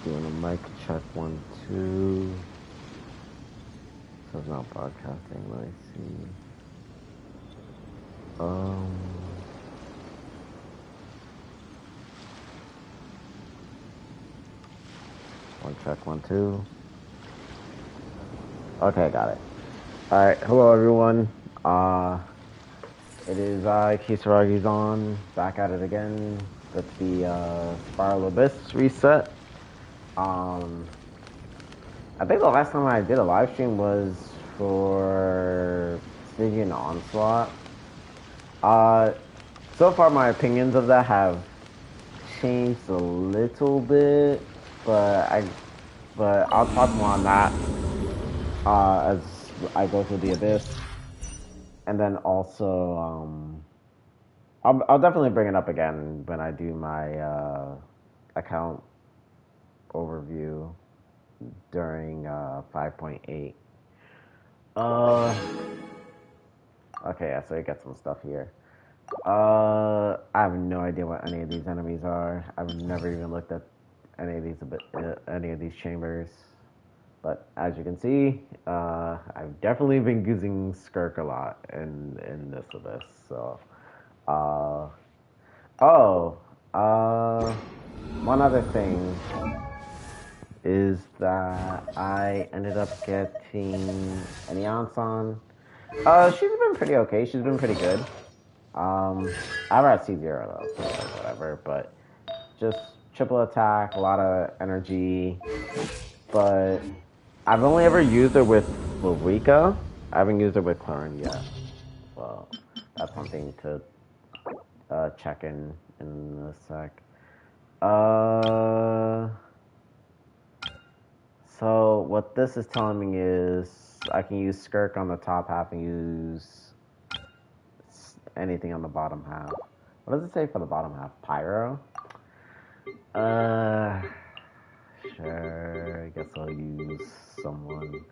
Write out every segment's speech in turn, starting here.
Doing a mic check 1, 2. So it's not broadcasting. Let me see. One check 1, 2. Okay, got it. All right, hello everyone. It is KisaragiZan back at it again with the Spiral Abyss reset. I think the last time I did a live stream was for Stygian Onslaught. So far my opinions of that have changed a little bit, but I'll talk more on that as I go through the Abyss. And then also, I'll definitely bring it up again when I do my account overview during 5.8. Okay, yeah, so you get some stuff here. I have no idea what any of these enemies are. I've never even looked at any of these chambers. But as you can see, I've definitely been using Skirk a lot in this Abyss. So, one other thing is that I ended up getting Neon-san. She's been pretty okay. She's been pretty good. I have her at C0 though, so whatever. But just triple attack, a lot of energy, but I've only ever used her with Rika. I haven't used her with Clarin yet. So that's something to check in a sec. So what this is telling me is I can use Skirk on the top half and use anything on the bottom half. What does it say for the bottom half? Pyro? Sure, I guess I'll use someone.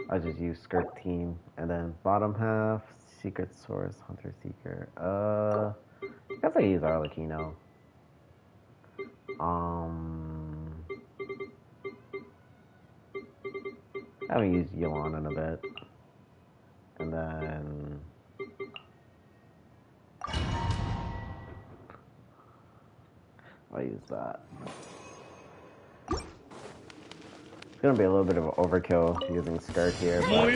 I just use Skirk team, and then bottom half, Secret Source, Hunter Seeker. I guess I use Arlecchino. I haven't used Yolan in a bit. And then I'll use that. It's gonna be a little bit of an overkill using Skirk here, but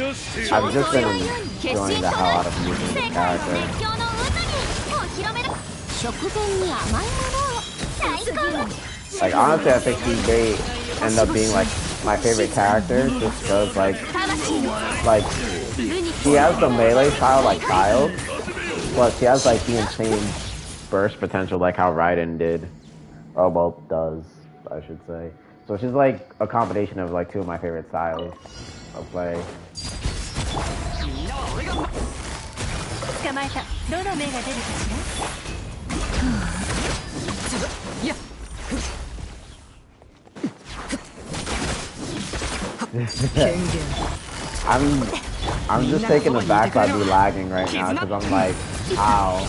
I've just been enjoying the hell out of using the character. Like honestly, I think he may end up being like my favorite character just because like she has the melee style like Kyle, but she has like the insane burst potential like how Raiden did. Oh, well, does, I should say. So she's like a combination of like two of my favorite styles of play. I'm just taking the back by be lagging right now because I'm like, ow.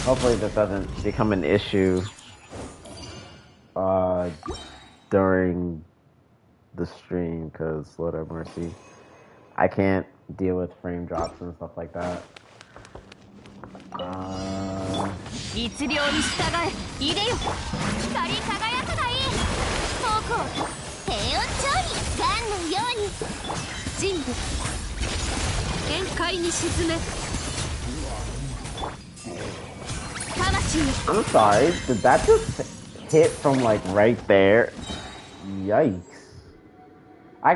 Hopefully this doesn't become an issue during the stream, because Lord have mercy, I can't deal with frame drops and stuff like that. I'm sorry, did that just hit from like right there? Yikes. I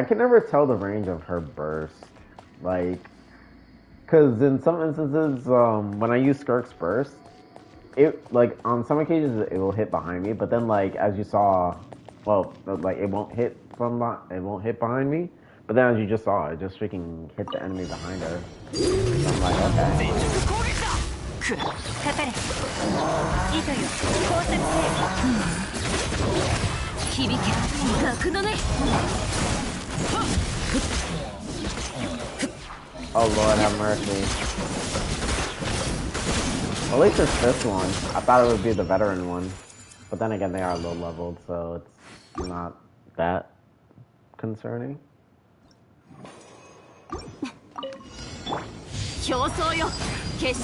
can never tell the range of her burst. Like, cause in some instances, when I use Skirk's burst, it like on some occasions it will hit behind me, but then like as you saw, well, like it won't hit behind me, but then as you just saw, it just freaking hit the enemy behind her. So I'm like, okay. Oh Lord, have mercy. At least it's this one. I thought it would be the veteran one. But then again, they are low leveled, so it's not that concerning.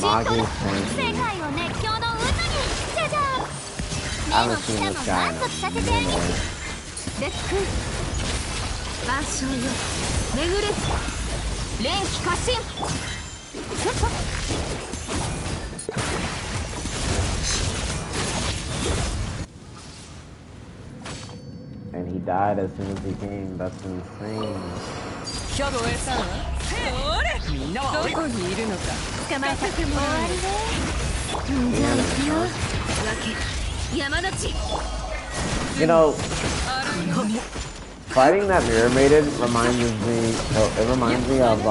Magi's tanking. I haven't seen this guy in a minute. And he died as soon as he came. That's insane. You know, fighting that Mirror Maiden reminds me of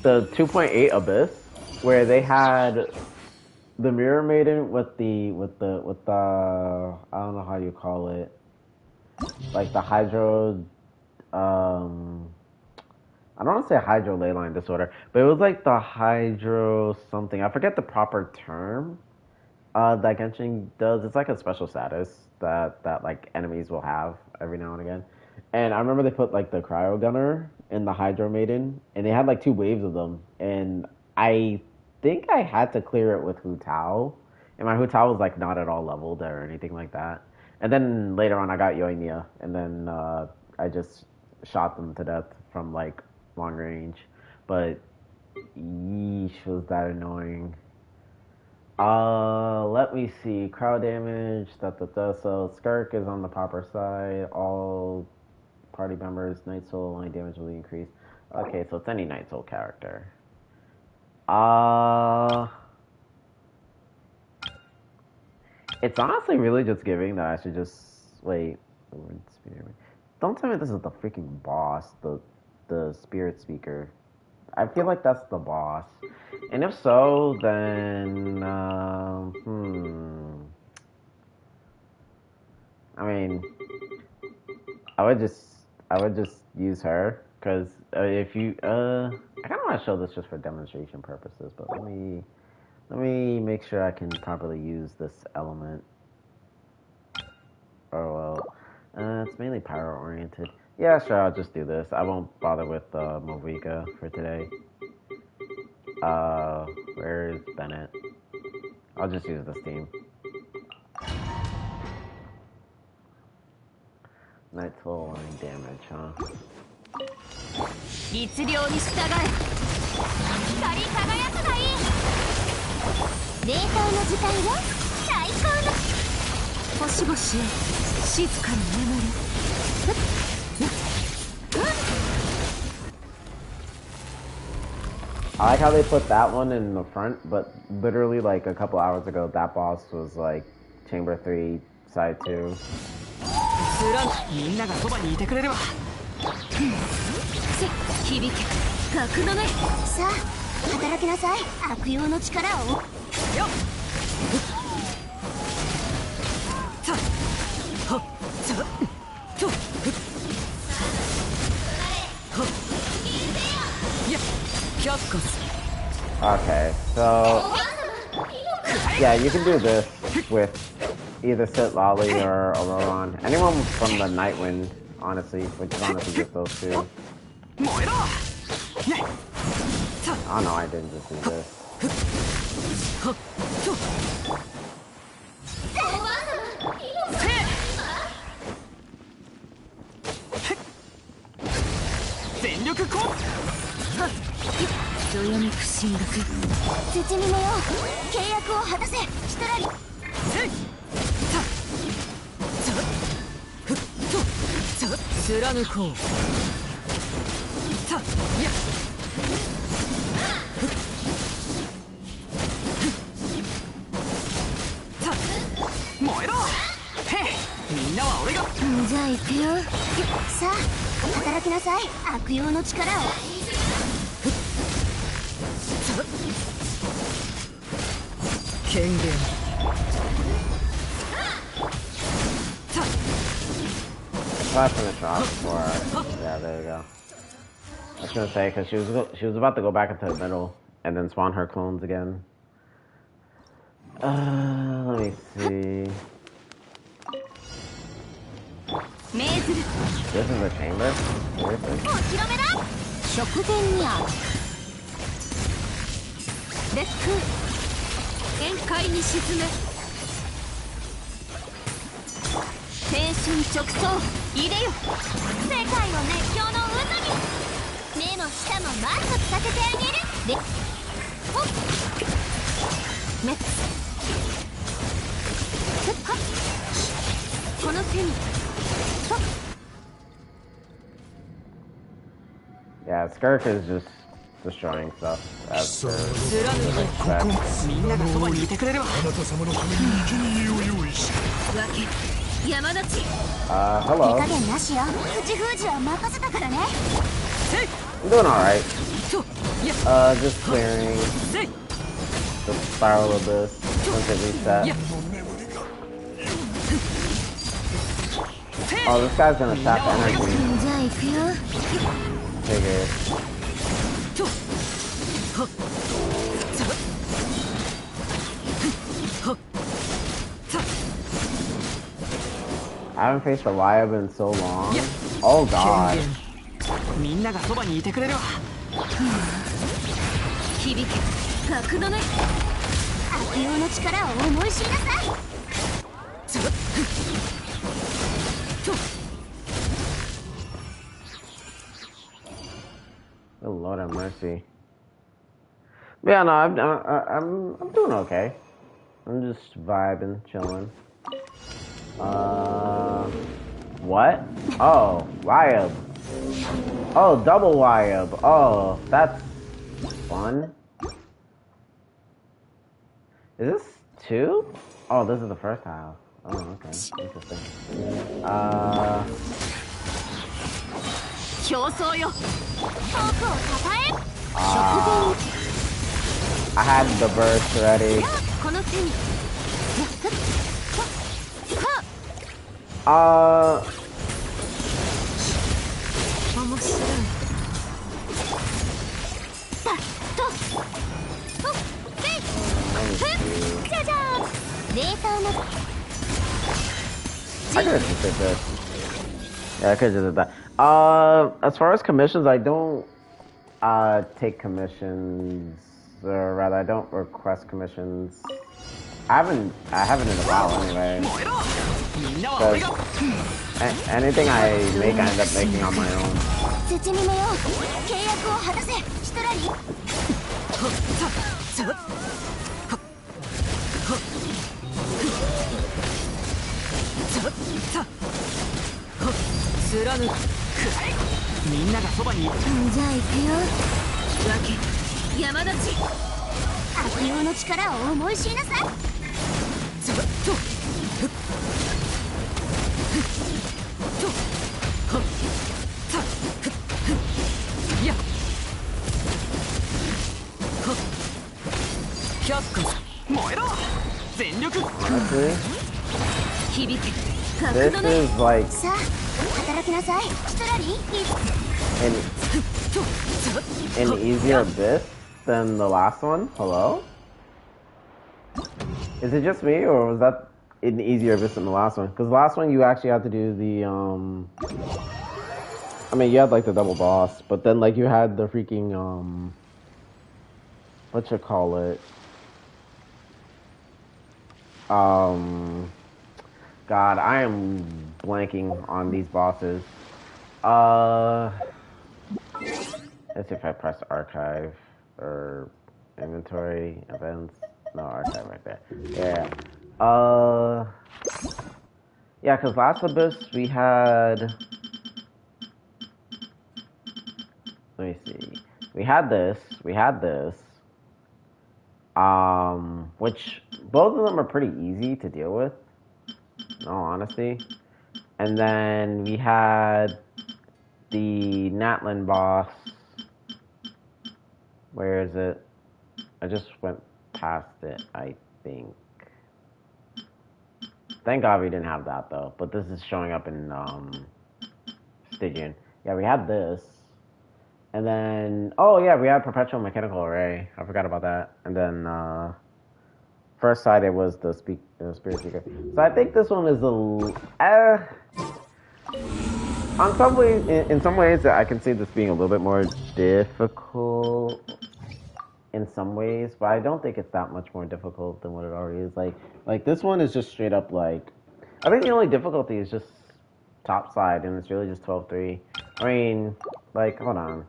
the 2.8 Abyss, where they had the Mirror Maiden with the I don't know how you call it, like the hydro I don't want to say hydro ley line disorder, but it was like the hydro something. I forget the proper term that Genshin does. It's like a special status that like enemies will have every now and again. And I remember they put like the cryo gunner in the hydro maiden, and they had like 2 waves of them. And I think I had to clear it with Hu Tao, and my Hu Tao was like not at all leveled or anything like that. And then later on, I got Yoimiya, and then I just shot them to death from like long range. But yeesh, was that annoying. Let me see. Crowd damage. So Skirk is on the proper side. All party members, Night Soul only damage will be increased. Okay, so it's any Night Soul character. It's honestly really just giving that I should just wait. Don't tell me this is the freaking boss, the spirit speaker. I feel like that's the boss. And if so, then I mean, I would just use her, because if you I kind of want to show this just for demonstration purposes, but let me make sure I can properly use this element. Oh well, it's mainly power oriented. Yeah, sure, I'll just do this. I won't bother with Movika for today. Where's Bennett? I'll just use this team. Night Soul line damage, huh? I like how they put that one in the front, but literally like a couple hours ago, that boss was like Chamber 3, Side 2. Okay, so yeah, you can do this with either Sit Lolly or Auroron. Anyone from the Nightwind, honestly, which is honestly just those two. Oh no, I didn't just do this. I'll finish off before. Yeah, there you go. was gonna say, because she was about to go back into the middle and then spawn her clones again. Let me see. This is a chamber? Seriously? Yeah, Skirk is just destroying stuff. That's hello. I'm doing alright. Just clearing the spiral of this once it reset. Oh, this guy's gonna tap energy. Figured. I haven't faced a Wyatt in so long. Oh god. Oh Lord have mercy. But yeah, no, I'm doing okay. I'm just vibing, chilling. What? Oh, Wyab. Oh, double Wyab. Oh, that's fun. Is this 2? Oh, this is the first house. Oh, okay. Interesting. I had the burst ready. I could have just did this. Yeah, I could have just did that. As far as commissions, I don't take commissions, or rather, I don't request commissions. I haven't in a while anyway. Anything I make, I end up making on my own. Honestly, this is like an easier abyss than the last one. Hello? Is it just me, or was that an easier abyss than the last one? Because the last one you actually had to do the I mean, you had like the double boss, but then like you had the freaking what you call it? God, I am blanking on these bosses. Let's see if I press archive or inventory events. No, archive right there. Yeah. Yeah, because last abyss we had. Let me see. We had this. Which both of them are pretty easy to deal with, in all honesty. And then we had the Natlin boss. Where is it? I just went past it, I think. Thank God we didn't have that though, but this is showing up in Stygian. Yeah, we had this. And then, oh yeah, we had perpetual mechanical array. I forgot about that. And then first side it was the spirit seeker. So I think this one is on some ways, in some ways, I can see this being a little bit more difficult. In some ways, but I don't think it's that much more difficult than what it already is. Like this one is just straight up like. I think the only difficulty is just top side, and it's really just 12-3. I mean, like, hold on.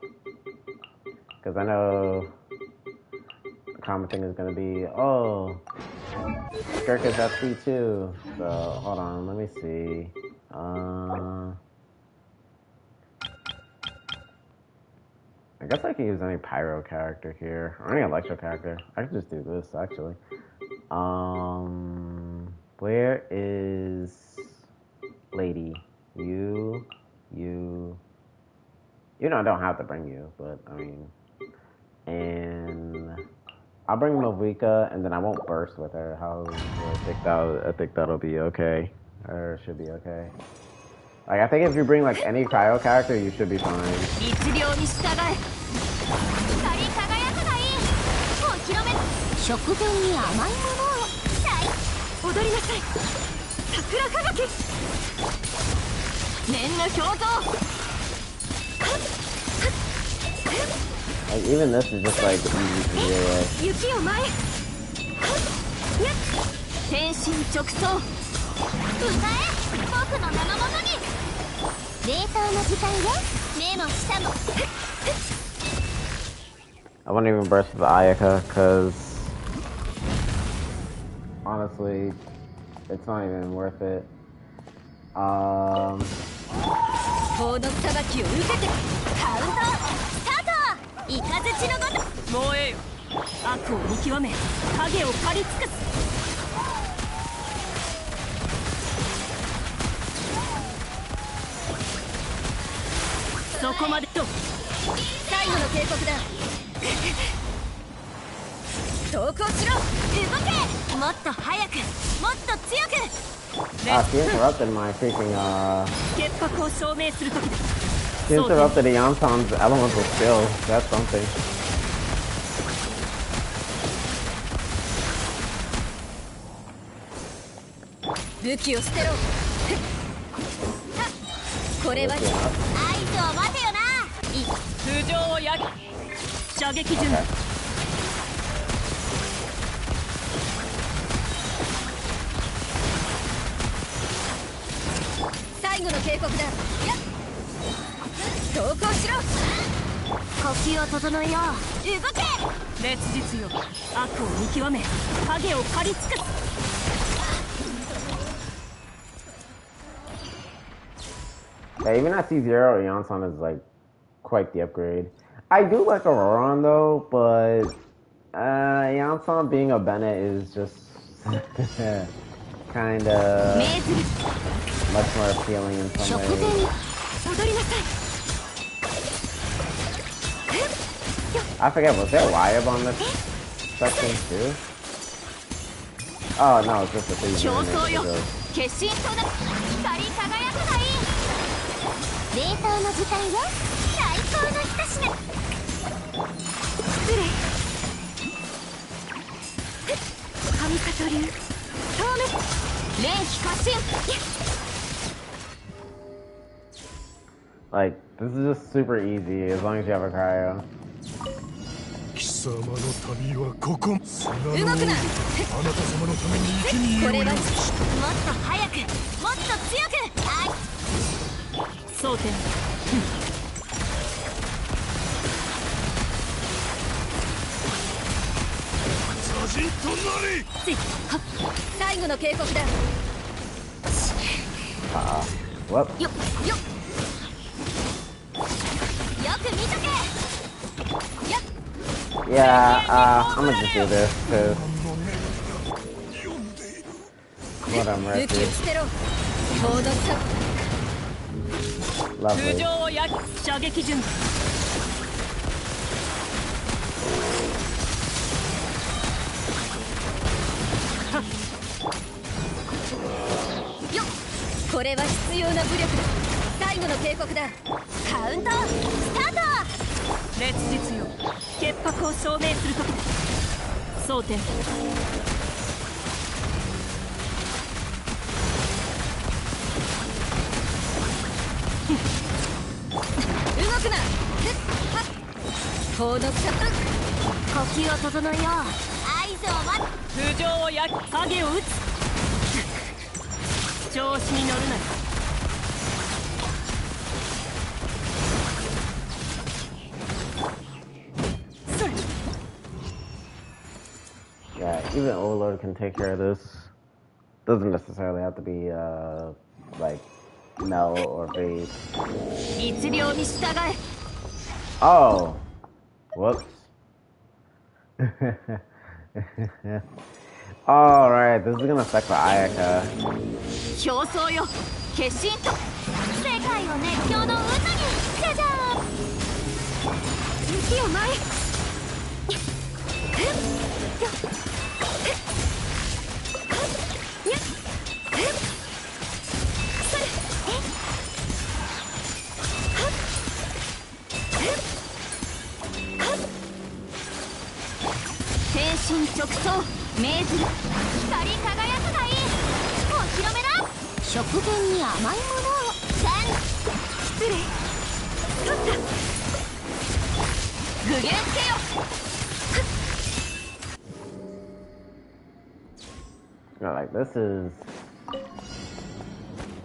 Because I know the common thing is going to be, oh, Skirk is SP too. So, hold on, let me see. I guess I can use any Pyro character here, or any Electro character. I can just do this, actually. Where is Lady? You know, I don't have to bring you, but I mean, and I'll bring Malvika, and then I won't burst with her. I think that'll be okay, or should be okay. Like, I think if you bring like any cryo character, you should be fine. Like, even this is just like easy to deal with. I won't even burst with Ayaka because honestly, it's not even worth it. She interrupted my freaking she interrupted the Yanson's elemental skill. That's something. Yeah, even at C0, Yansan is like quite the upgrade. I do like Auroron though, but Yansan being a Bennett is just kind of much more appealing in some ways. I forget, was there Wyab on this section too? Oh no, it's just a 3 Like, this is just super easy as long as you have a cryo. Whoop. Yeah, I'm gonna just do this, because what I'm ready. Lovely. 証明する時だ。争点。動くな。この呼吸を整えよう。合図を待つ。頭上を焼き影を打つ。調子に乗るなよ。Yeah, even Overlord can take care of this. Doesn't necessarily have to be like Mel or Vase. 一両に従え。Oh, whoops. Alright, this is gonna affect the Ayaka. 表層よ、決心と世界を熱狂の渦に。じゃじゃーん。雪を前。天心直送命ずる。光り輝くがいい。お披露目だ。食前に甘いものを。失礼。取った。具現つけよ。Like this is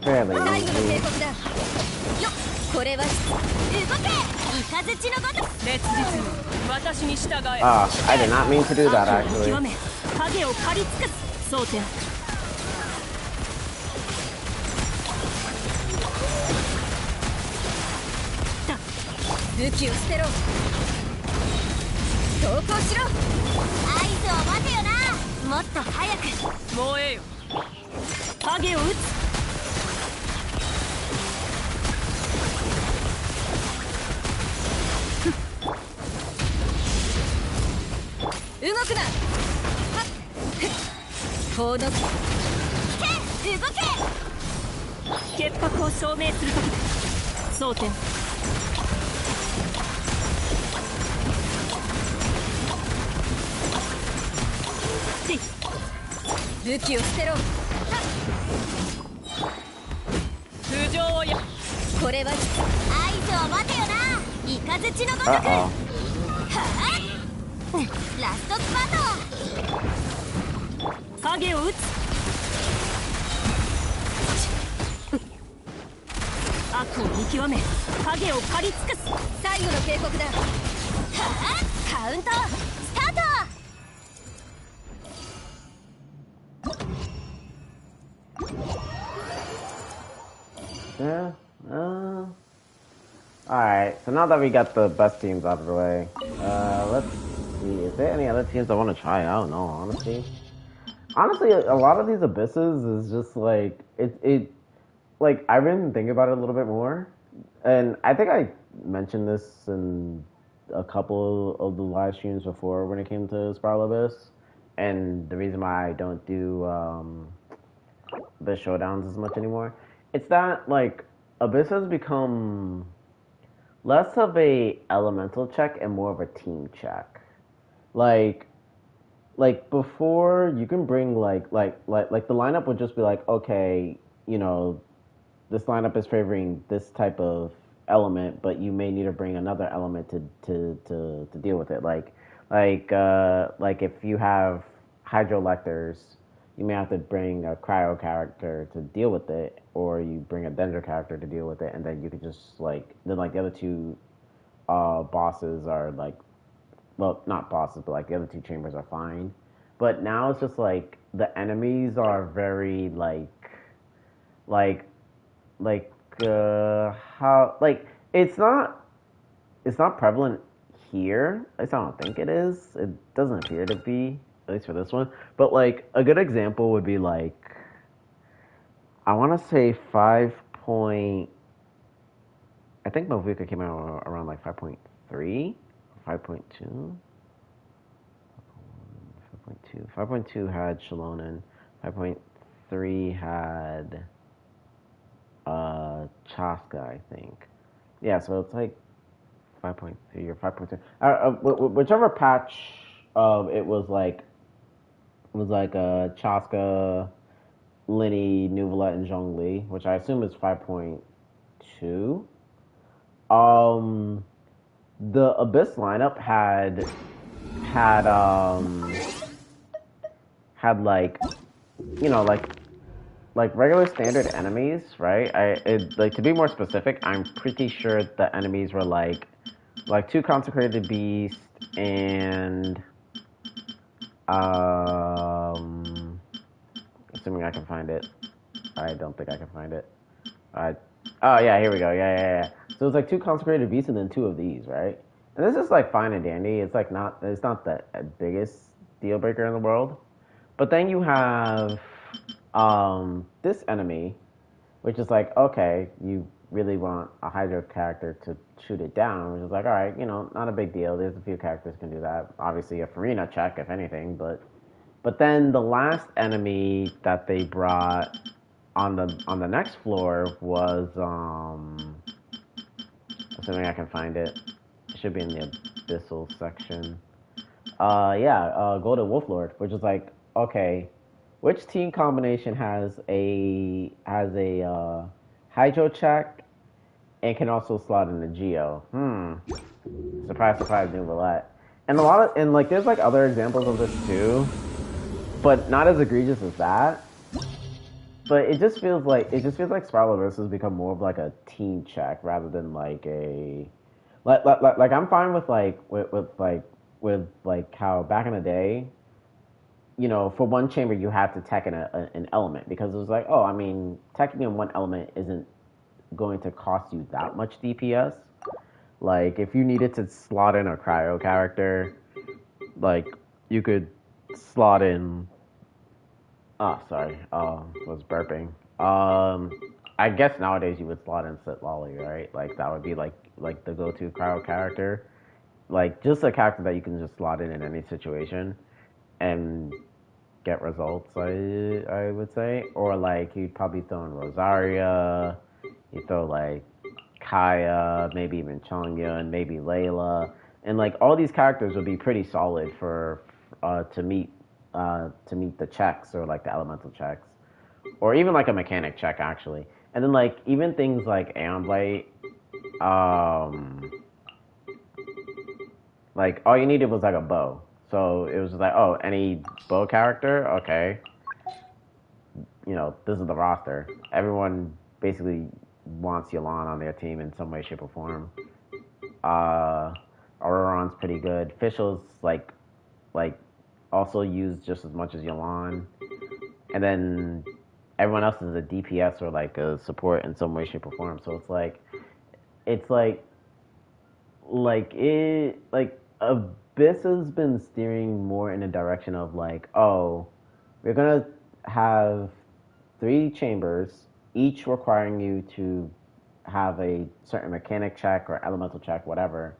fairly 最後の警 easy. 告だ。よっ、これは動け。雷のごと烈日に私に従え。I did not mean to do that actually. 極め影を狩り尽くす。争点。武器を捨てろ。投降しろ。合図を待てよな。もっと早く。燃えよ。影を撃つ。動くな。この動け。潔白を証明する時だ。争点。武器を捨てろ。頭上をや。これは合図を待てよな。雷のごとく。はあ、ラストスパート。影を撃つ。悪を見極め影を狩り尽くす。最後の警告だ。はあ、カウントスタート。Yeah. Alright, so now that we got the best teams out of the way, let's see. Is there any other teams I want to try out? No, honestly. Honestly, a lot of these abysses is just like like I've been thinking about it a little bit more, and I think I mentioned this in a couple of the live streams before when it came to Spiral Abyss, and the reason why I don't do the showdowns as much anymore. It's that like Abyss has become less of a elemental check and more of a team check. Like before, you can bring like the lineup would just be like, okay, you know, this lineup is favoring this type of element, but you may need to bring another element to deal with it. Like if you have Hydrolectors, you may have to bring a Cryo character to deal with it, or you bring a Dendro character to deal with it, and then you could just like then like the other two bosses are like, well, not bosses, but like the other two chambers are fine. But now it's just like the enemies are very like how like it's not prevalent here. At least I don't think it is. It doesn't appear to be, at least for this one. But like a good example would be like I want to say 5 point. I think Movuka came out around like 5.3, 5.2. 5.2 had Shalonen. 5.3 had Chaska, I think. Yeah, so it's like 5.3 or 5.2. Whichever patch it was like Chaska, Linny, Nuvolet, and Zhongli, which I assume is 5.2. The Abyss lineup had like, you know, like regular standard enemies, right? Like, to be more specific, I'm pretty sure the enemies were like two consecrated beasts and assuming I can find it. I don't think I can find it. Oh yeah, here we go. Yeah. So it's like two consecrated beasts and then two of these, right? And this is like fine and dandy. It's not the biggest deal breaker in the world. But then you have this enemy, which is like, okay, you really want a Hydra character to shoot it down, which is like, all right, not a big deal. There's a few characters can do that. Obviously, a Farina check, if anything, but then the last enemy that they brought on the next floor was assuming I can find it. It should be in the Abyssal section. Golden Wolf Lord, which is like, okay, which team combination has a Hydro check and can also slot in the Geo? Surprise, surprise, new roulette. And there's like other examples of this too, but not as egregious as that. But it just feels like Spiraliverse has become more of like a team check rather than like a like I'm fine with how back in the day, for one chamber you had to tech in an element because it was like, oh, I mean, teching in one element isn't going to cost you that much DPS. Like if you needed to slot in a cryo character, like you could slot in. Oh, sorry. Was burping. I guess nowadays you would slot in Sit Lolly, right? Like that would be like the go-to cryo character, like just a character that you can just slot in any situation, and get results. I would say, or like you'd probably throw in Rosaria, you throw like Kaya, maybe even Chongyun, maybe Layla, and like all these characters would be pretty solid for to meet the checks or like the elemental checks, or even like a mechanic check actually. And then like even things like Aeon Blight, like all you needed was like a bow. So it was just like, oh, any bow character, okay. This is the roster. Everyone basically wants Yelan on their team in some way, shape, or form. Auroron's pretty good. Fischl's like also used just as much as Yelan. And then everyone else is a DPS or like a support in some way, shape, or form. So Abyss has been steering more in a direction of like, oh, we're gonna have 3 chambers, each requiring you to have a certain mechanic check or elemental check, whatever.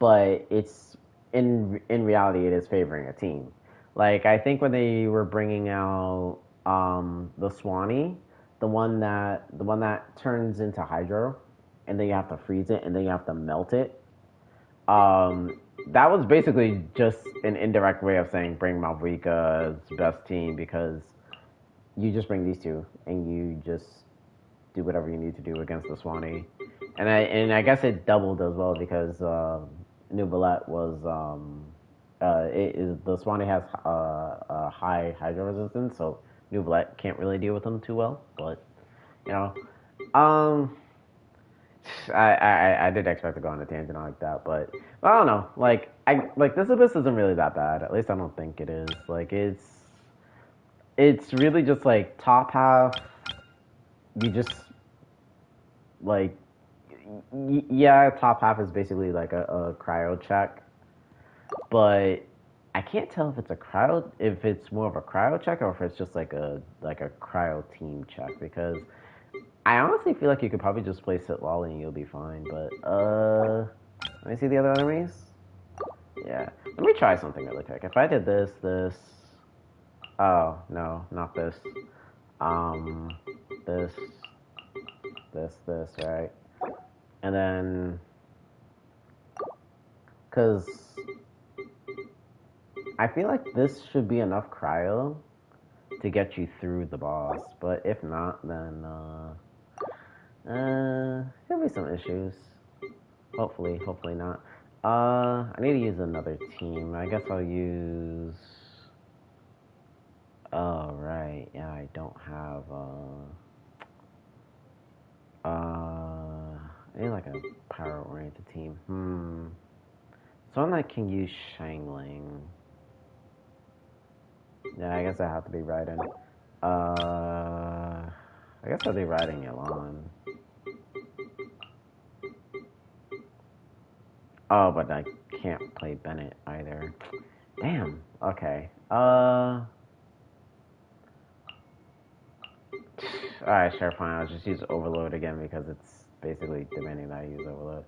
But it's in reality, it is favoring a team. Like I think when they were bringing out the Swanee, the one that turns into Hydro, and then you have to freeze it, and then you have to melt it. That was basically just an indirect way of saying bring Malvika's best team, because you just bring these two and you just do whatever you need to do against the Swanee. And I guess it doubled as well because Nuvolet was the Swanee has a high hydro resistance, so Nuvolet can't really deal with them too well. But I did expect to go on a tangent like that, but I don't know. Like this Abyss isn't really that bad. At least I don't think it is. Like it's really just like top half. You just like top half is basically like a cryo check, but I can't tell if it's more of a cryo check or if it's just like a cryo team check, because I honestly feel like you could probably just play Sit Lolly and you'll be fine. But let me see the other enemies. Yeah, let me try something really quick. If I did this, oh no, not this. This, right? And then Because I feel like this should be enough cryo to get you through the boss. But if not, then there'll be some issues. Hopefully not. I need to use another team. I guess I'll use... Oh, right. Yeah, I don't have, I need like a power-oriented team. Someone that can use Shangling. Yeah, I guess I have to be Raiden. I guess I'll be riding Elon. Oh, but I can't play Bennett either. Damn. Okay. Alright, sure, fine. I'll just use Overload again because it's basically demanding that I use Overload.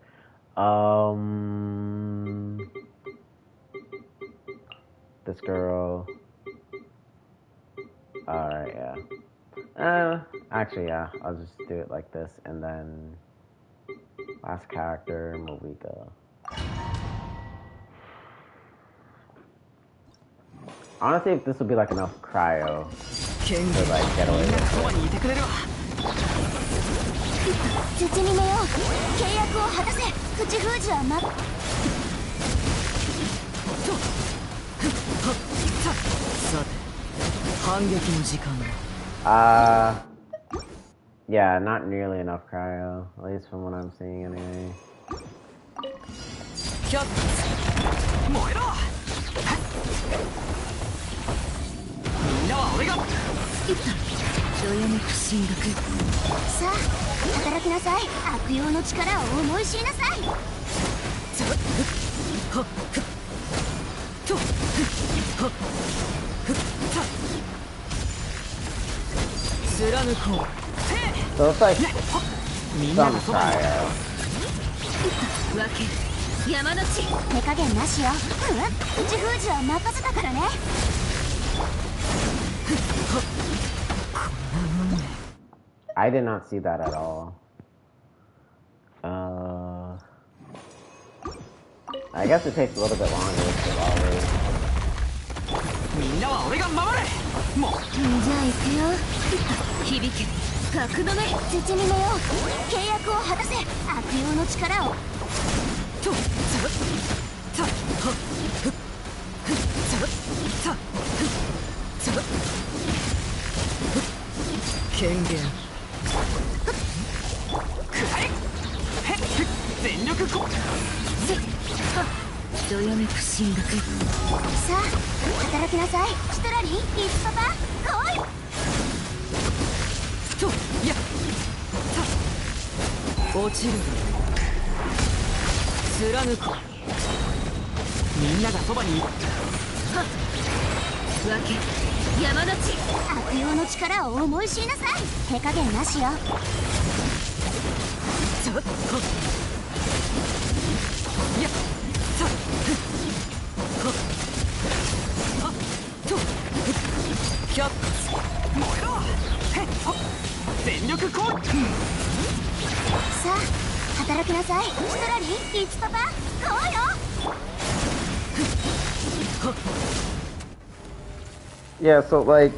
This girl. Alright, yeah. Actually, yeah. I'll just do it like this, and then last character, Malika. Honestly, if this would be like enough cryo to like get away with it. Yeah, not nearly enough cryo, at least from what I'm seeing anyway. So it's like some cryo. I did not see that at all. I guess it takes a little bit longer with the volley. Yeah, so like,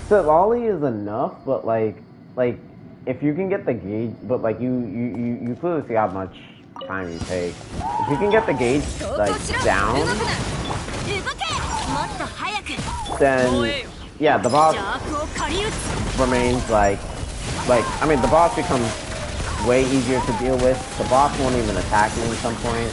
the volley is enough, but like if you can get the gauge, but like you clearly see how much time you take. If you can get the gauge like down, then yeah, the boss remains like I mean the boss becomes way easier to deal with. The boss won't even attack me at some point.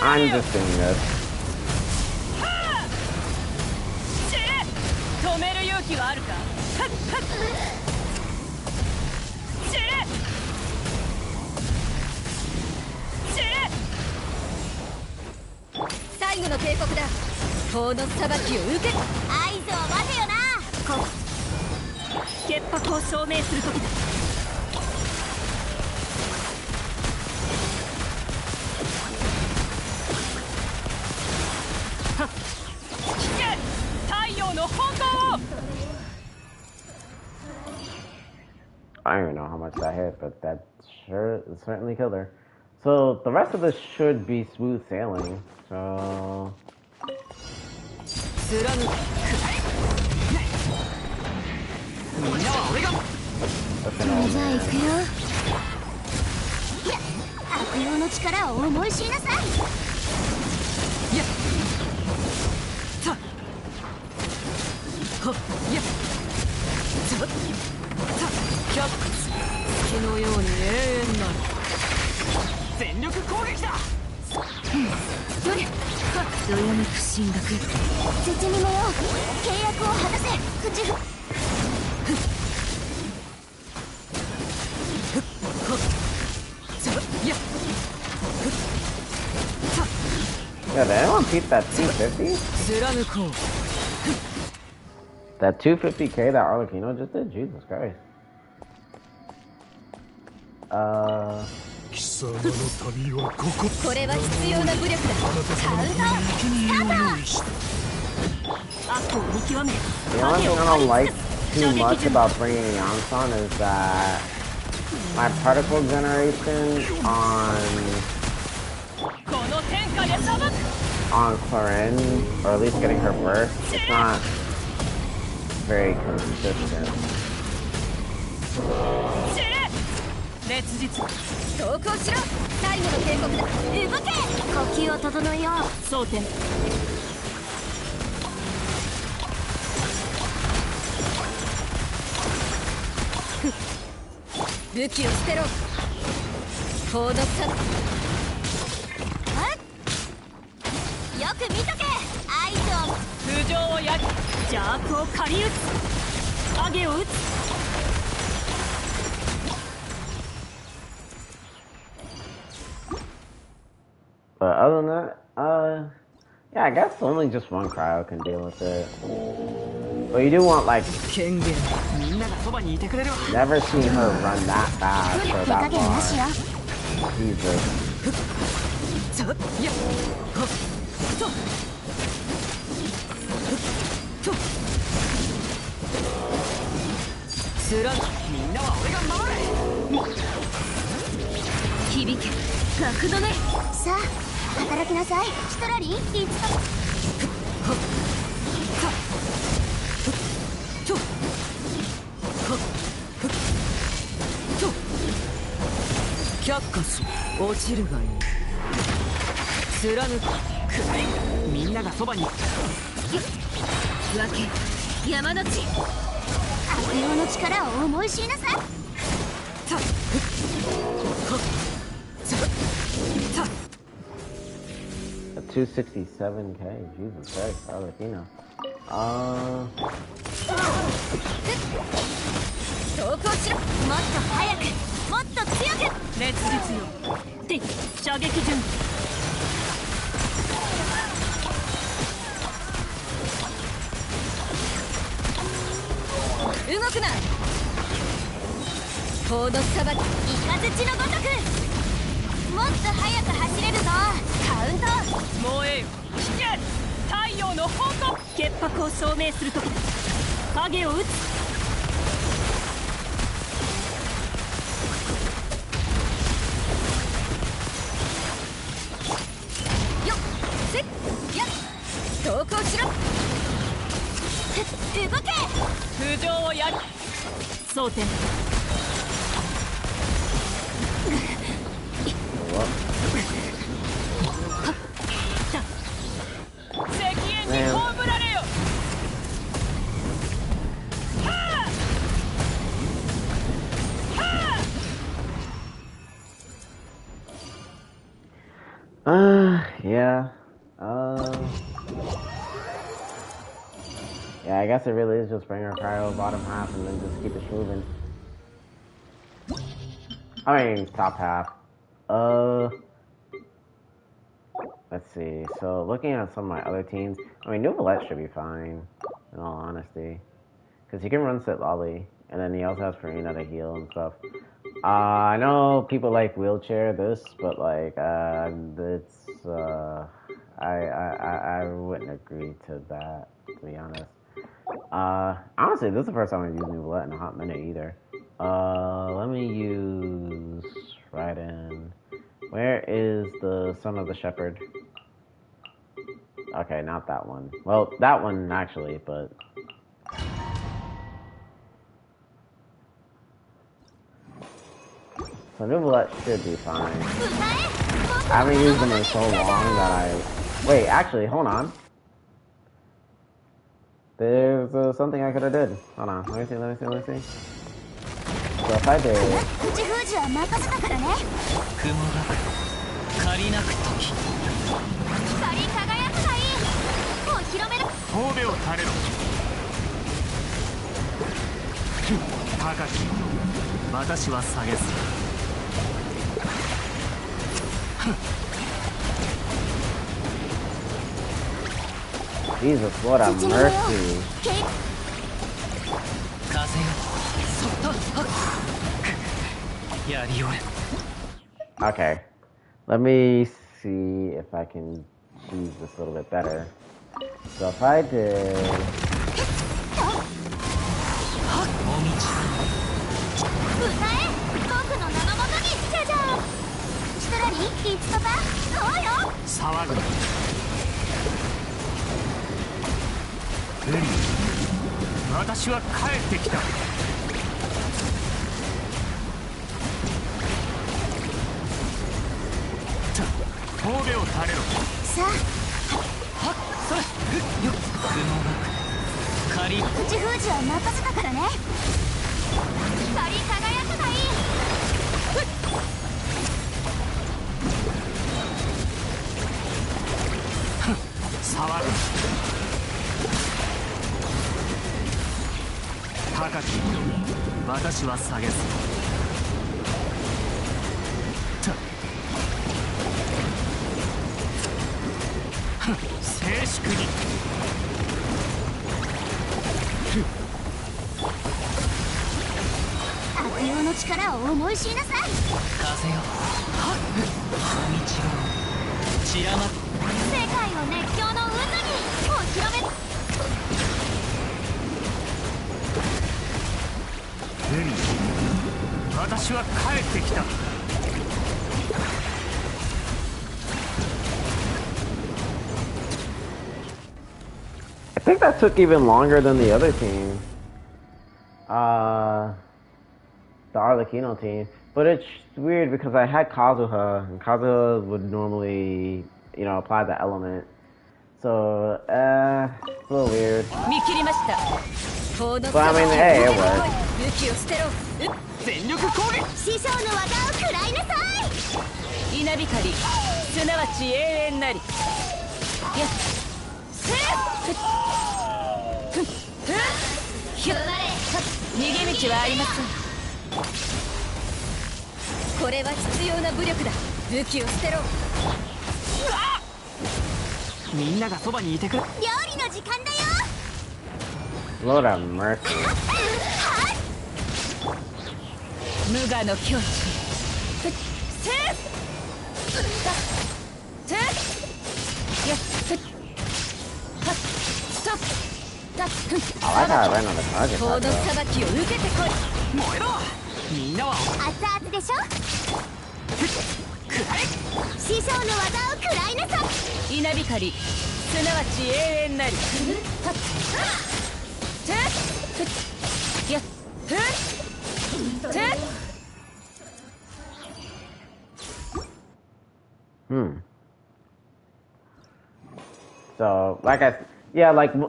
I'm just doing this. I don't even know how much that hit, but that certainly killed her. So the rest of this should be smooth sailing. So. Yeah, did anyone beat that 250? That 250k that Arlecchino just did? Jesus Christ. The only thing I don't like too much about bringing Yansan is that my particle generation on Clarin, or at least getting her burst, it's not very consistent. But other than that, yeah, I guess only just one cryo can deal with it. But you do want, like, never seen her run that fast or that far. Jesus. A 267k, Jesus Christ, Arlecchino. Yeah. Yeah, I guess it really is just bring our cryo bottom half and then just keep it moving. I mean, top half. Let's see. So, looking at some of my other teams, I mean, Nouvellette should be fine, in all honesty. Because he can run Sit Lolly, and then he also has Farina to heal and stuff. I know people like wheelchair this, but like, it's, I wouldn't agree to that, to be honest. Honestly, this is the first time I've used Nouvellette in a hot minute either. Let me use Raiden. Where is the son of the shepherd? Okay, not that one. Well, that one actually, but so Nuvolette should be fine. I haven't used them in so long that I... Wait, actually, hold on. There's something I could have did. Hold on, let me see. So if I did... Jesus, what a mercy. Okay, let me see if I can choose this a little bit better. So if I did... I think that took even longer than the other team. The Arlecchino team. But it's weird because I had Kazuha, and Kazuha would normally, you know, apply the element. So, it's a little weird. But I mean, hey, it worked. Lord have mercy. I like how I ran on the target. So,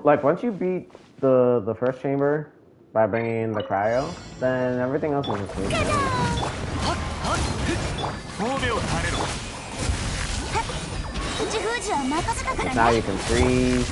like once you beat the first chamber by bringing in the cryo, then everything else is just smooth. Now you can freeze.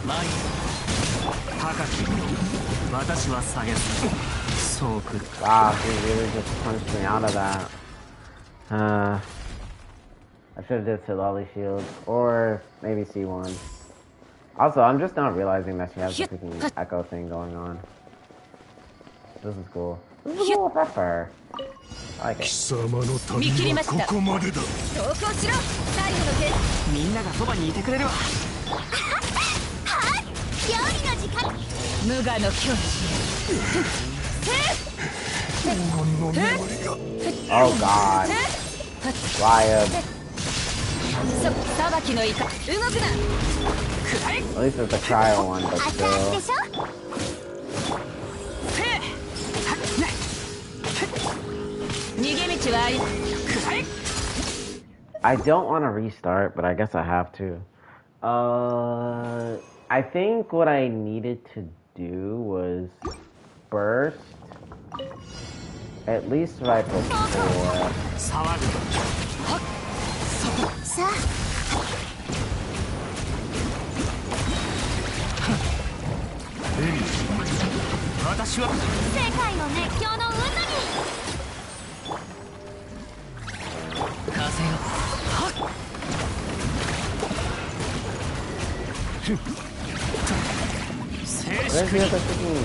前高き私は下げずそうくる Wow, he really just punched me out of that. I should have did Silali Shield, or maybe C1. Also, I'm just not realizing that she has the freaking echo thing going on. This is cool. This is cool with her. I like it. 貴様の旅はここまでだ。投降しろ。最後の手。みんながそばにいてくれるわ。料理の時間。無我の境地。Oh God. Riot. At least it's a cryo one, but still. I don't want to restart, but I guess I have to. I think what I needed to do was burst at least right before. Where's the other freaking,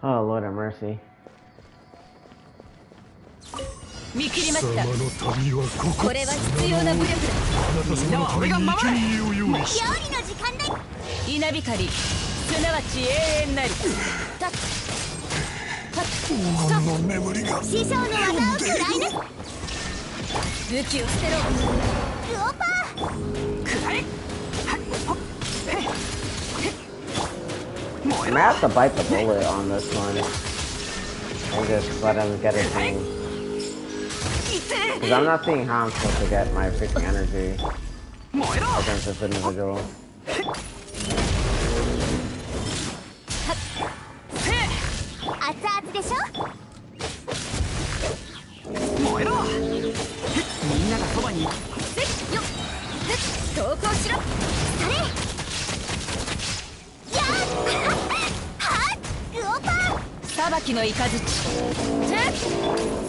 Oh, Lord have mercy. 見切りました。これは必要な武力だ。みんなは俺が守れ。料理の時間だ。稲光、すなわち永遠なり。師匠の技を食らいな。武器を捨てろ。ルオパー。食らえ。I might have to bite the bullet on this one and just let him get his thing. Because I'm not seeing how I'm supposed to get my freaking energy against this individual. Sabakiの雷。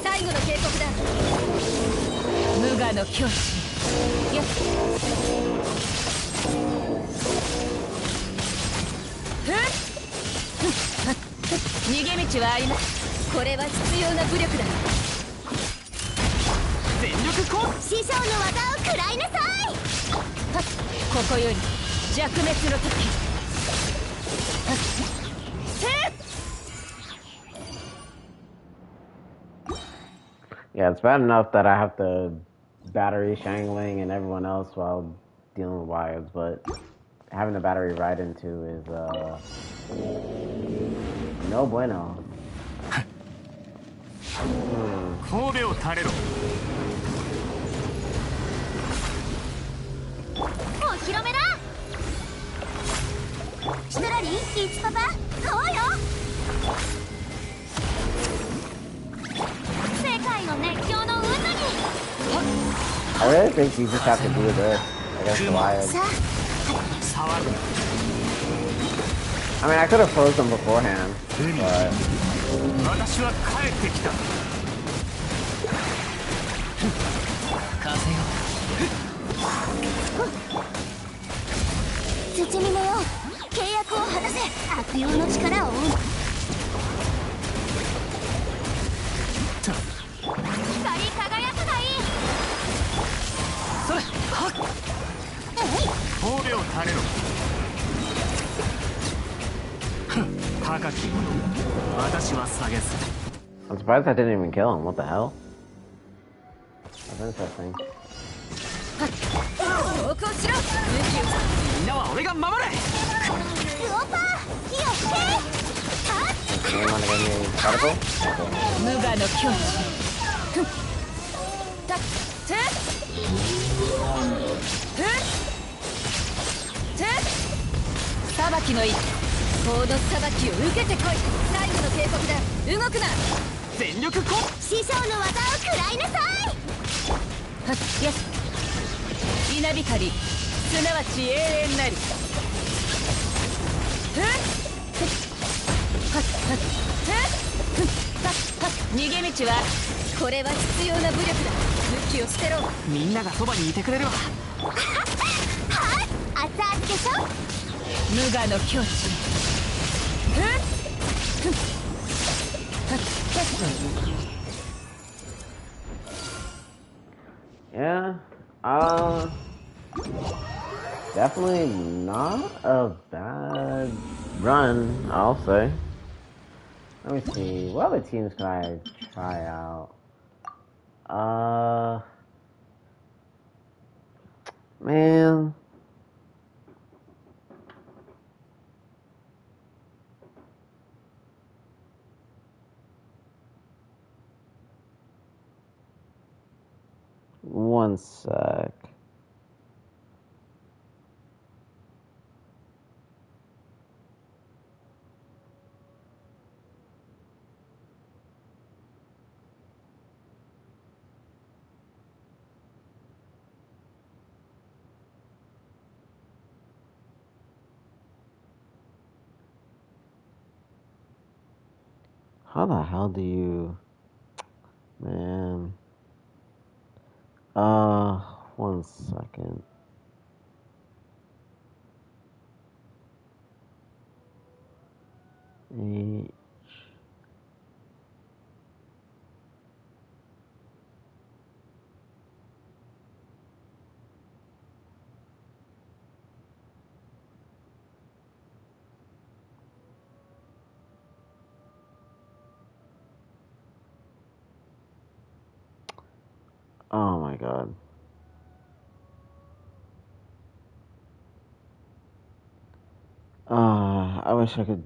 最後の警告だ。無我の境地。よっ。逃げ道はあります。これは必要な武力だ。全力攻撃。師匠の技を食らいなさい。ここより弱滅の時。Yeah, it's bad enough that I have to battery Shangling and everyone else while dealing with wires, but having the battery right into is no bueno. I really think you just have to do this against the wires. I mean, I could have frozen them beforehand, but... I'm surprised I didn't even kill him. What the hell? That's interesting. Particle? Muga no kyochi. Sabaki no ii. この裁きを受けてこい。最後の警告だ。動くな。全力こ。師匠の技を食らいなさい。はっ、よし。稲光、すなわち永遠なり。逃げ道はこれは必要な武力だ。武器を捨てろ。みんながそばにいてくれるわ。はい、熱々でしょ。無我の境地。Yeah, definitely not a bad run, I'll say. Let me see, what other teams can I try out? Man. One sec. How the hell do you... Man... 1 second. H... Oh my god. I wish I could...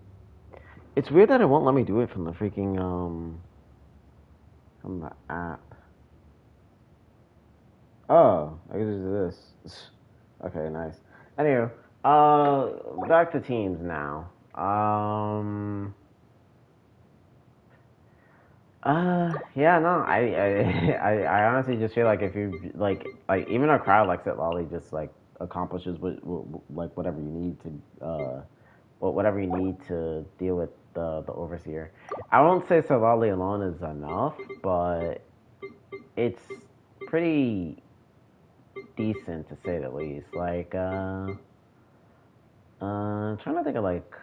It's weird that it won't let me do it from the freaking, from the app. Oh, I can just do this. Okay, nice. Anyway, back to teams now. Yeah, no, I honestly just feel like if you, like even a crowd like Sit Lolly just, like, accomplishes like, whatever you need to, whatever you need to deal with the Overseer. I won't say Sit Lolly alone is enough, but it's pretty decent to say the least. Like, I'm trying to think of, like,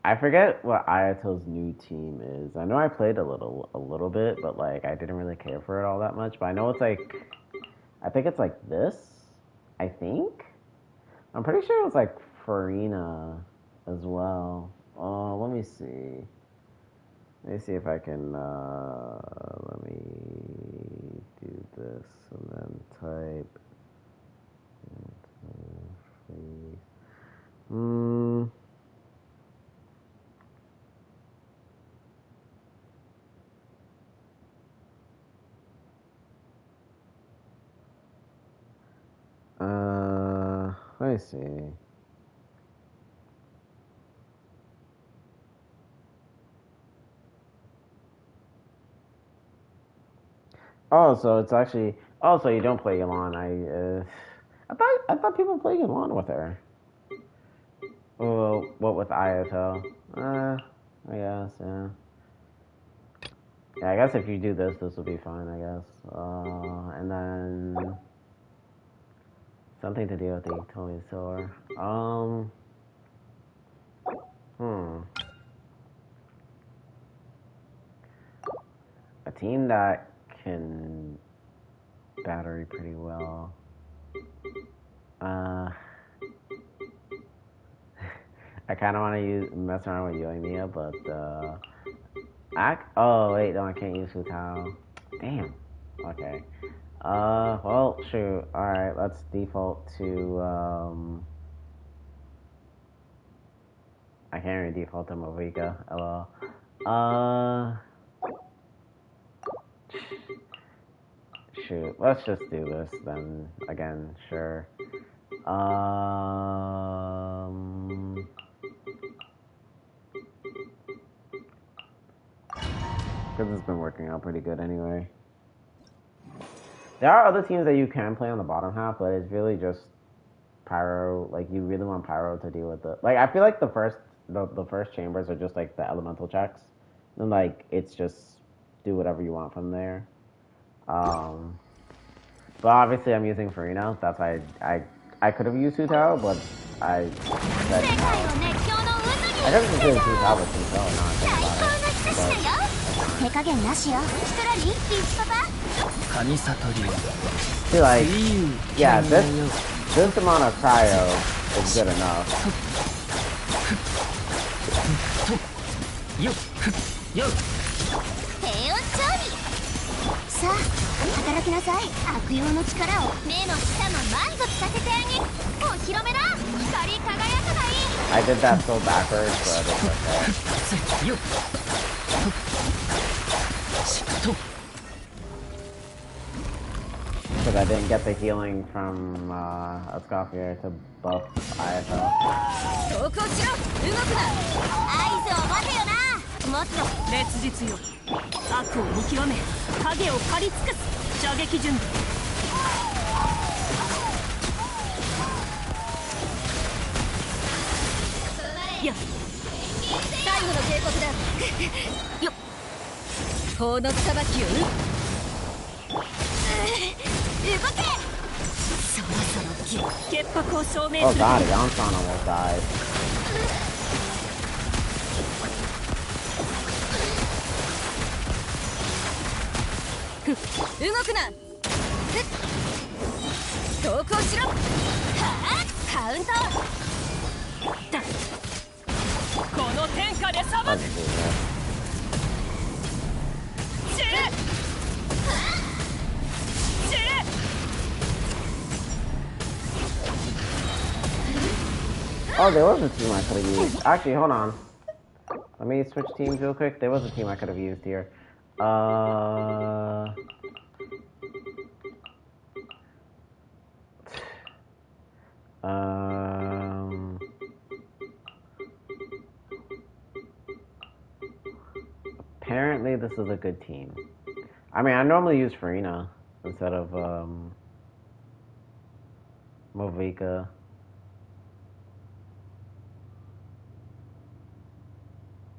I forget what Ayato's new team is. I know I played a little bit, but, like, I didn't really care for it all that much. But I know it's like, I think it's like this. I think I'm pretty sure it was like Farina as well. Let me see. Let me see if I can. Let me do this and then type. Let me see. Oh, so it's actually. Oh, so you don't play Yolanda. I thought people play Yolanda with her. Well, what with Ayato? I guess, yeah. Yeah, I guess if you do this, this will be fine, I guess. And then something to deal with the Tony Silver. A team that can battery pretty well. I kind of want to mess around with Yoimiya, but oh wait, no, I can't use Futao. Damn. Okay. Well, shoot. All right, let's default to I can't even default to Movika. LOL. Shoot, let's just do this then again, sure. Because it's been working out pretty good anyway. There are other teams that you can play on the bottom half, but it's really just Pyro. Like, you really want Pyro to deal with the... Like, I feel like the first chambers are just, like, the elemental checks. And, like, it's just do whatever you want from there. But obviously I'm using Farina. That's why I could have used Sutao, but I said no. I could have just used Sutao with Sutao, not think about it. See, like, yeah, this amount of cryo is good enough. I did that so backwards, but it's okay. Because I didn't get the healing from Escoffier to buff ISL. Oh god, Yonsan almost died. Oh, there was a team I could have used. Actually, hold on. Let me switch teams real quick. There was a team I could have used here. Apparently, this is a good team. I mean, I normally use Farina instead of Movika.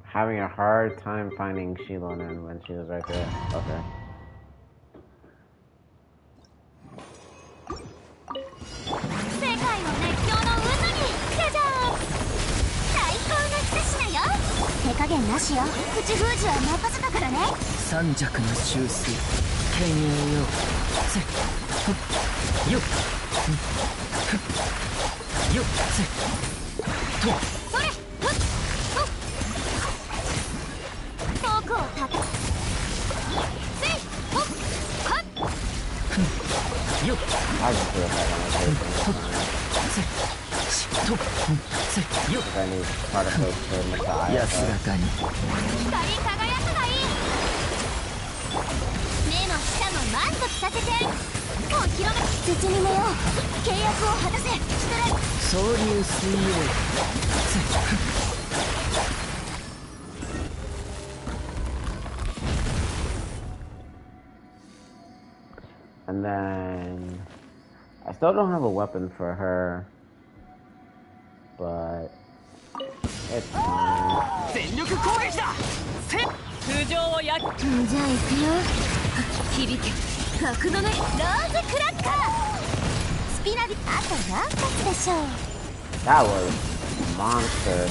Having a hard time finding Shilonen when she was right there. Okay. I just feel like I need particles to Matai. And then I still don't have a weapon for her, but it's fine. That was monster.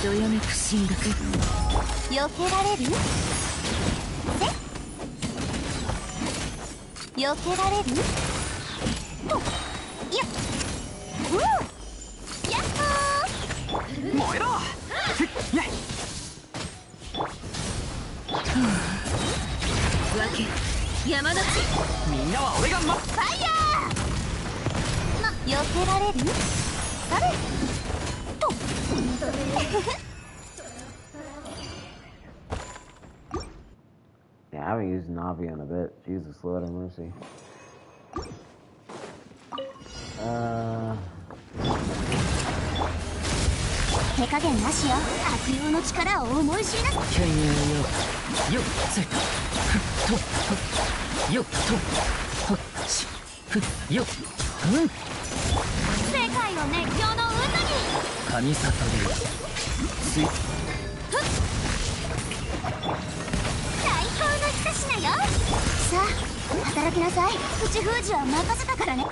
どよめく進学。避けられる？避けられる？と、いや、やっほー。燃えろ。やい。わけ山の地。みんなは俺がファイヤー。避けられる？それとYeah, I haven't used Navi in a bit. Jesus, Lord have mercy. 手加減なしよ。悪用の力を思い知りなさい。権威よよっせふっとよっとほっしふっよっうん世界を熱狂の渦に。神里でつい最高の一品よ。さあ働きなさい。口封じは任せたからね。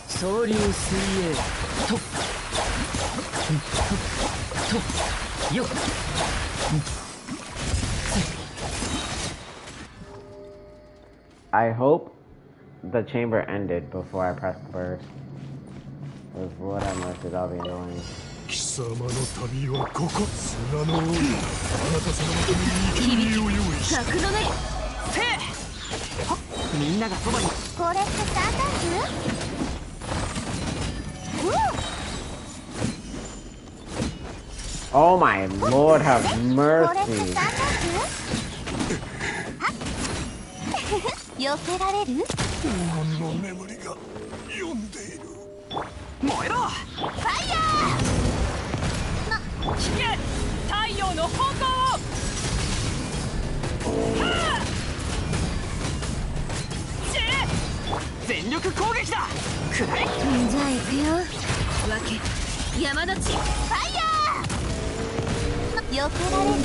総流水泳とよっI hope the chamber ended before I pressed bird. Because what I missed, that'll be annoying. 貴様の旅はここ砂の王だ。あなた様のために生贄を用意した。格のねせみんながそばに。これってサンダーズ？ Oh my Lord, have これって mercy. サンダーズ？避けられる？黄金の眠りが読んでいる。燃えろ。ファイヤ聞け太陽の方向全力攻撃だ。くらい。じゃあ行くよわけ山の地ー！ファイヤー！避けられる？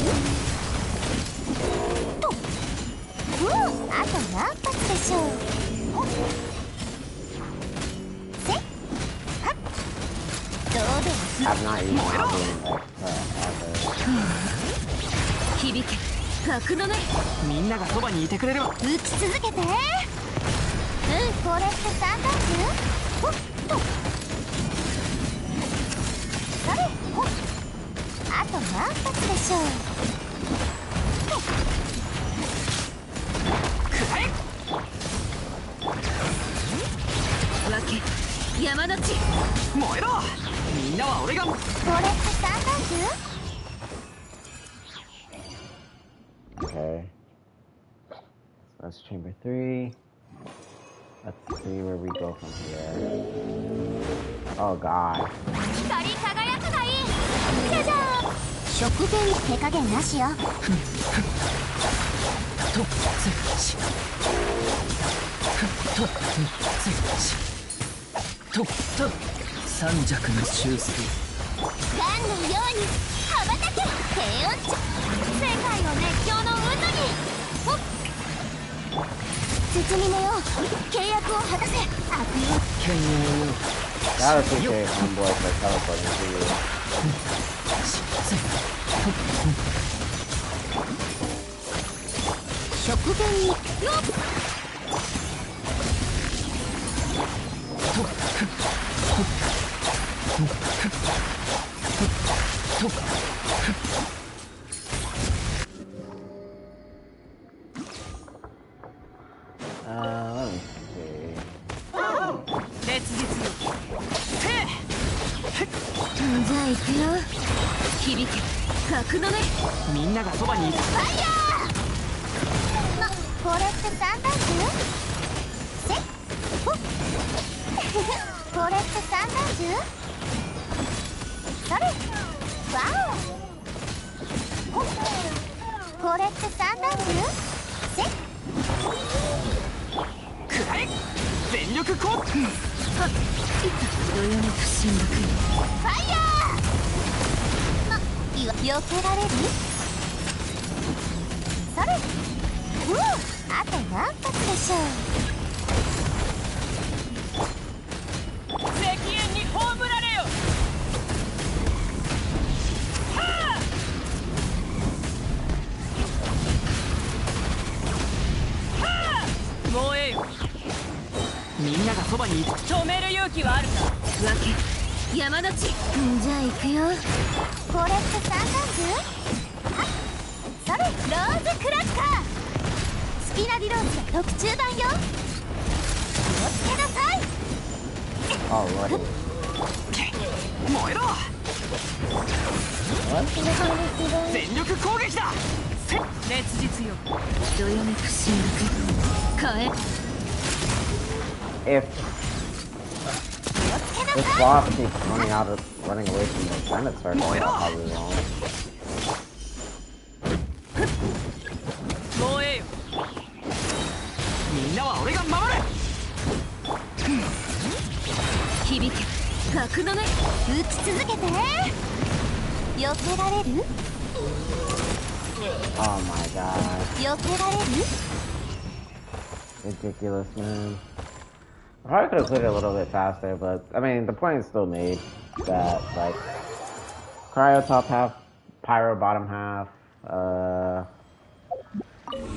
と、あと何発でしょう？せ、はっ、どうです？ I've not used Navi in ever. 響け格のねみんながそばにいてくれるわ。打ち続けて。これってサンダーズ？ほっと。それ、ほっ。あと何発でしょう？くらい。わけ山の地燃えろ。みんなは俺が。これってサンダーズ？ Okay. That's chamber 3. Let's see where we go from here. Oh god. 光り輝くがいい。じゃじゃーん。食前手加減なしよ。とつしとつしと三尺の修正ガンのように羽ばたけ。低音値。世界の熱狂の渦に。ほっ。包み目よ。契約を果たせ。悪用。権威よ Gotta appreciate homeboy for teleporting to you. 食前によっ。Let me see. 切実よじゃあ行くよ響け格のねみんながそばにいて。ファイヤー！これってサンダーズ？せっほっ。これってサンダーズ？それわお。ほっ。これってサンダーズ？せっ。くらい。全力攻撃。どよめく進学ファイヤー！避けられる？それあと何発でしょう？石煙に葬られよはあそばにいて止める勇気はあるか。分け山の地。じゃあ行くよ。これって三段図？あ、それローズクラッカー。スピナディローズが特注版よ。気をつけなさい。Alrighty. 燃えろ。全力攻撃だ。熱実よ。どよめく進学。変え。If this boss keeps running away from the Senate circle, I'll probably wrong. 防衛よ。みんなは俺が守る。響け。格の目。打ち続けて。避けられる？ Oh my god. 避けられる？ Ridiculous, man. I probably could have cleared it a little bit faster, but I mean, the point is still made that, like, Cryo top half, Pyro bottom half,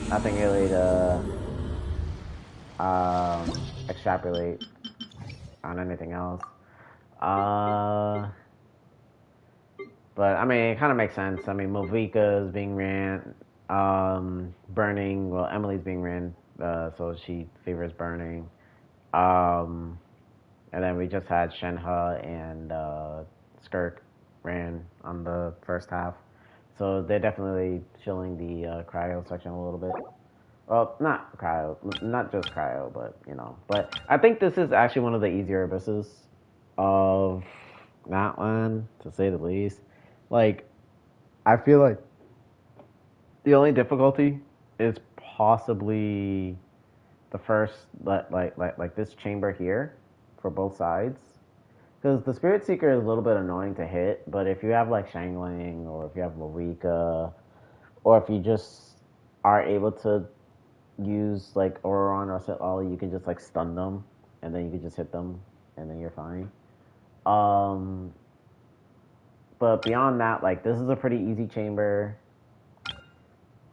nothing really to extrapolate on anything else. But I mean, it kind of makes sense. I mean, Movika is being ran, Burning. Well, Emily's being ran, so she favors Burning. And then we just had Shenhe and Skirk ran on the first half, so they're definitely chilling the cryo section a little bit. Well, not cryo, not just cryo, but you know. But I think this is actually one of the easier abysses of that one, to say the least. Like, I feel like the only difficulty is possibly the first, like this chamber here for both sides. Because the Spirit Seeker is a little bit annoying to hit, but if you have like Shangling, or if you have Marika, or if you just are able to use like Auron or Set Ollie, you can just like stun them, and then you can just hit them, and then you're fine. But beyond that, like, this is a pretty easy chamber.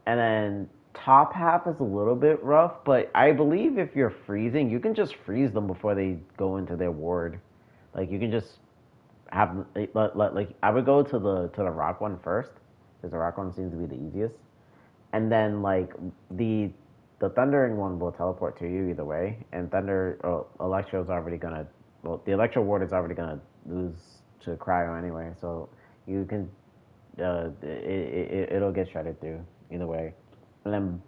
And then top half is a little bit rough, but I believe if you're freezing, you can just freeze them before they go into their ward. Like, you can just have, like, I would go to the rock one first, because the rock one seems to be the easiest. And then, like, the thundering one will teleport to you either way, and Electro's already gonna, well, the Electro ward is already gonna lose to Cryo anyway, so you can, it'll get shredded through either way. And then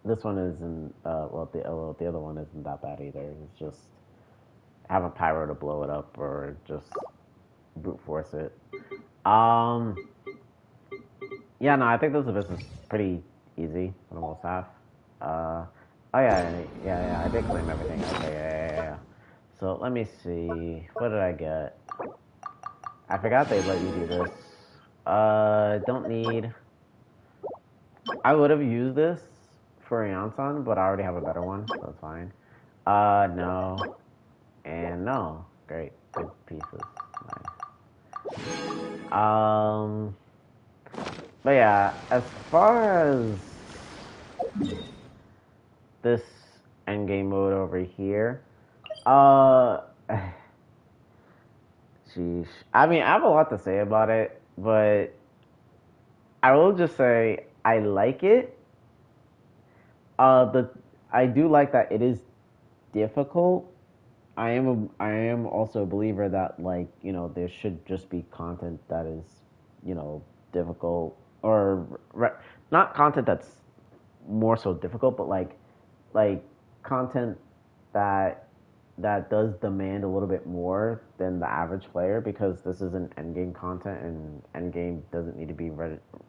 this one isn't, the other one isn't that bad either. It's just have a pyro to blow it up, or just brute force it. Yeah, no, I think this is pretty easy for the most half. Oh yeah, I did claim everything. Okay, yeah. So let me see, what did I get? I forgot they let you do this. Don't need. I would have used this for Yansan, but I already have a better one, so it's fine. No. And no. Great. Good pieces. Nice. But yeah, as far as this endgame mode over here, sheesh. I mean, I have a lot to say about it, but I will just say I like it. I do like that it is difficult. I am also a believer that, like, you know, there should just be content that is, you know, difficult, or not content that's more so difficult, but like content that does demand a little bit more than the average player, because this isn't endgame content, and endgame doesn't need to be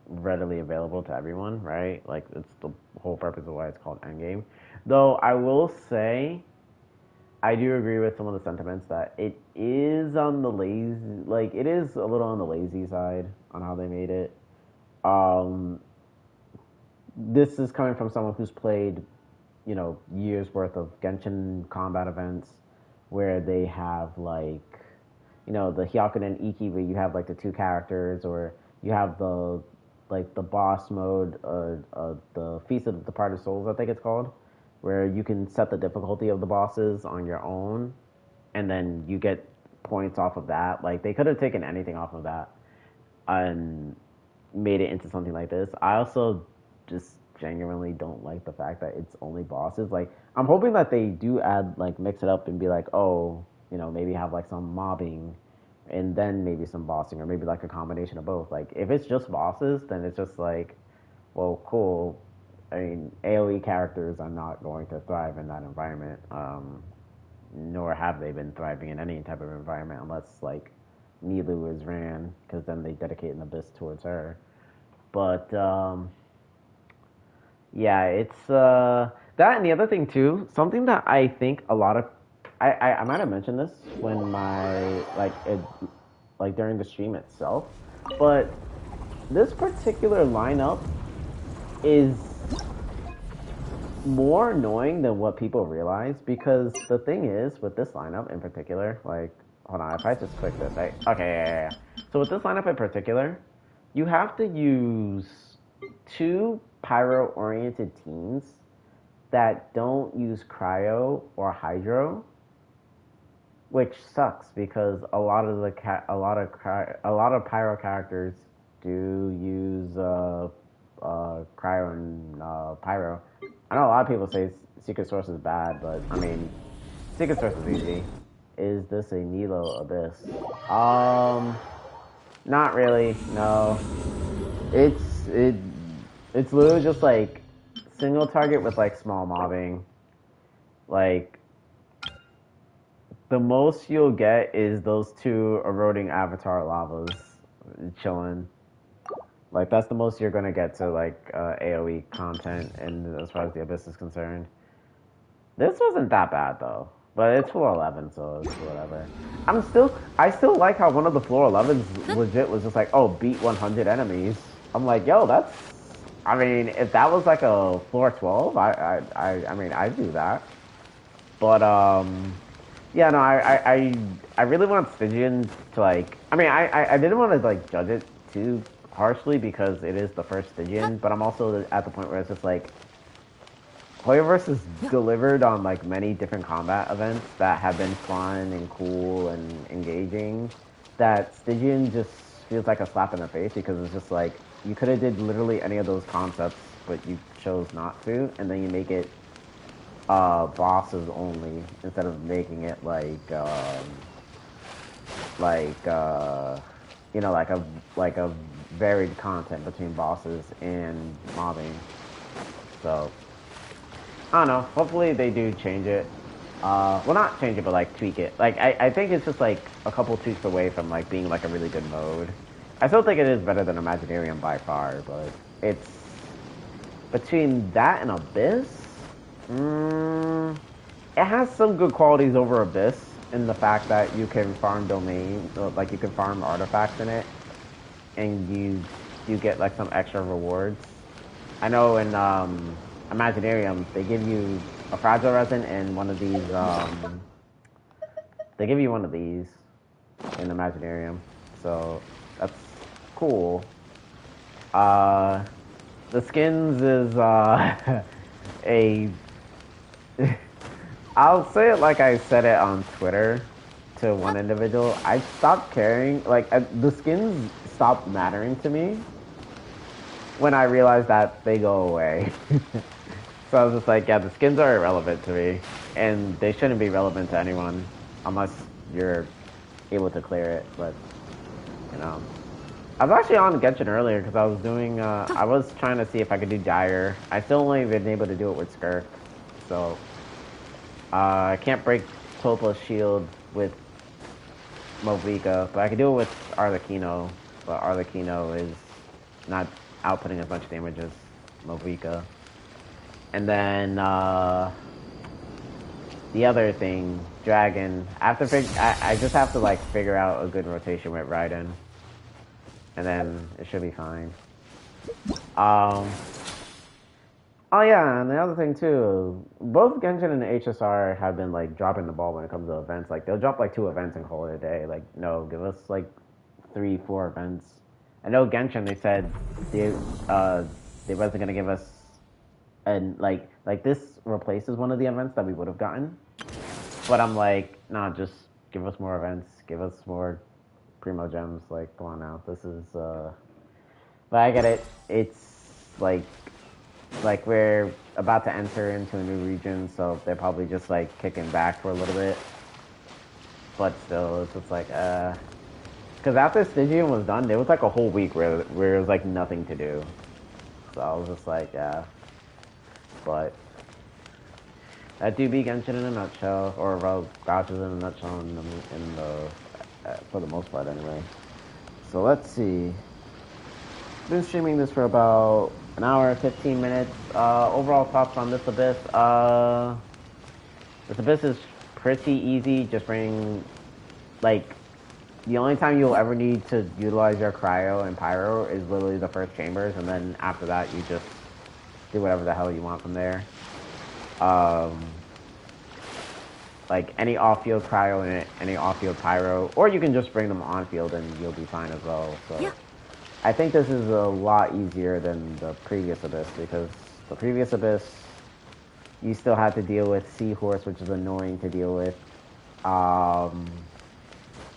readily available to everyone, right? Like, it's the whole purpose of why it's called endgame. Though I will say, I do agree with some of the sentiments that it is on the lazy, like, it is a little on the lazy side on how they made it. This is coming from someone who's played, you know, years worth of Genshin combat events, where they have, like, you know, the Hyakunin and Iki, where you have like the two characters, or you have the boss mode, the Feast of the Departed Souls, I think it's called, where you can set the difficulty of the bosses on your own, and then you get points off of that. Like they could have taken anything off of that and made it into something like this. I also just genuinely don't like the fact that it's only bosses. Like I'm hoping that they do add like mix it up and be like, oh, you know, maybe have like some mobbing and then maybe some bossing or maybe like a combination of both. Like if it's just bosses, then it's just like, well, cool. I mean, AoE characters are not going to thrive in that environment, nor have they been thriving in any type of environment unless like Nilu is Ran, because then they dedicate an abyss towards her. But yeah, it's that and the other thing too. Something that I think a lot of I might have mentioned this when like during the stream itself, but this particular lineup is more annoying than what people realize, because the thing is with this lineup in particular, like hold on, if I just click this, right? Okay, yeah. So with this lineup in particular, you have to use 2 pyro-oriented teams that don't use cryo or hydro, which sucks because a lot of pyro characters do use cryo and pyro. I know a lot of people say Secret Source is bad, but I mean, Secret Source is easy. Is this a Nilo Abyss? Not really. No, it's literally just like single target with like small mobbing. Like the most you'll get is those 2 eroding avatar lavas chilling. Like that's the most you're gonna get to like AoE content, and as far as the Abyss is concerned, this wasn't that bad though. But it's floor 11, so it's whatever. I still like how one of the floor 11s legit was just like, oh, beat 100 enemies. I'm like, yo, that's. I mean, if that was like a floor 12, I mean, I'd do that. But yeah, no, I really want Stygian to like. I mean, I didn't want to like judge it too harshly because it is the first Stygian, but I'm also at the point where it's just like Hoyoverse is delivered on like many different combat events that have been fun and cool and engaging, that Stygian just feels like a slap in the face because it's just like you could have did literally any of those concepts, but you chose not to, and then you make it bosses only instead of making it like you know, like a varied content between bosses and mobbing. So I don't know. Hopefully they do change it. Well, not change it, but like tweak it. Like I think it's just like a couple tweaks away from like being like a really good mode. I still think it is better than Imaginarium by far, but it's between that and Abyss. It has some good qualities over Abyss in the fact that you can farm domain, like you can farm artifacts in it, and you get like some extra rewards. I know in Imaginarium they give you a fragile resin and one of these. They give you one of these in Imaginarium, so that's cool. The skins is a. I'll say it like I said it on Twitter to one individual. I stopped caring. Like the skins stopped mattering to me when I realized that they go away. So I was just like, yeah, the skins are irrelevant to me, and they shouldn't be relevant to anyone unless you're able to clear it. But you know, I was actually on Genshin earlier because I was doing. I was trying to see if I could do Dire. I still only been able to do it with Skirk, so I can't break Topa's shield with Movica, but I can do it with Arlecchino. But Arlecchino is not outputting as much damage as Movica. And then the other thing, Dragon. I just have to like figure out a good rotation with Raiden, and then it should be fine. Oh yeah, and the other thing too, both Genshin and HSR have been like dropping the ball when it comes to events. Like they'll drop like 2 events and call it a day. Like no, give us like 3, 4 events. I know Genshin, they said they wasn't gonna give us and like this replaces one of the events that we would have gotten. But I'm like, nah, just give us more events, give us more primo gems. Like, come on now, this is. But I get it. It's like we're about to enter into a new region, so they're probably just like kicking back for a little bit. But still, it's just like, because after Stygian was done, there was like a whole week where there was like nothing to do. So I was just like, yeah. But that do be Genshin in a nutshell, or well, GOTYs in a nutshell in the for the most part anyway. So let's see. Been streaming this for about an hour, 15 minutes. Overall thoughts on this Abyss. This Abyss is pretty easy. Just bring, like, the only time you'll ever need to utilize your cryo and pyro is literally the first chambers, and then after that you just do whatever the hell you want from there. Like any off-field cryo and any off-field pyro, or you can just bring them on-field and you'll be fine as well. So yeah. I think this is a lot easier than the previous Abyss, because the previous Abyss, you still had to deal with Seahorse, which is annoying to deal with.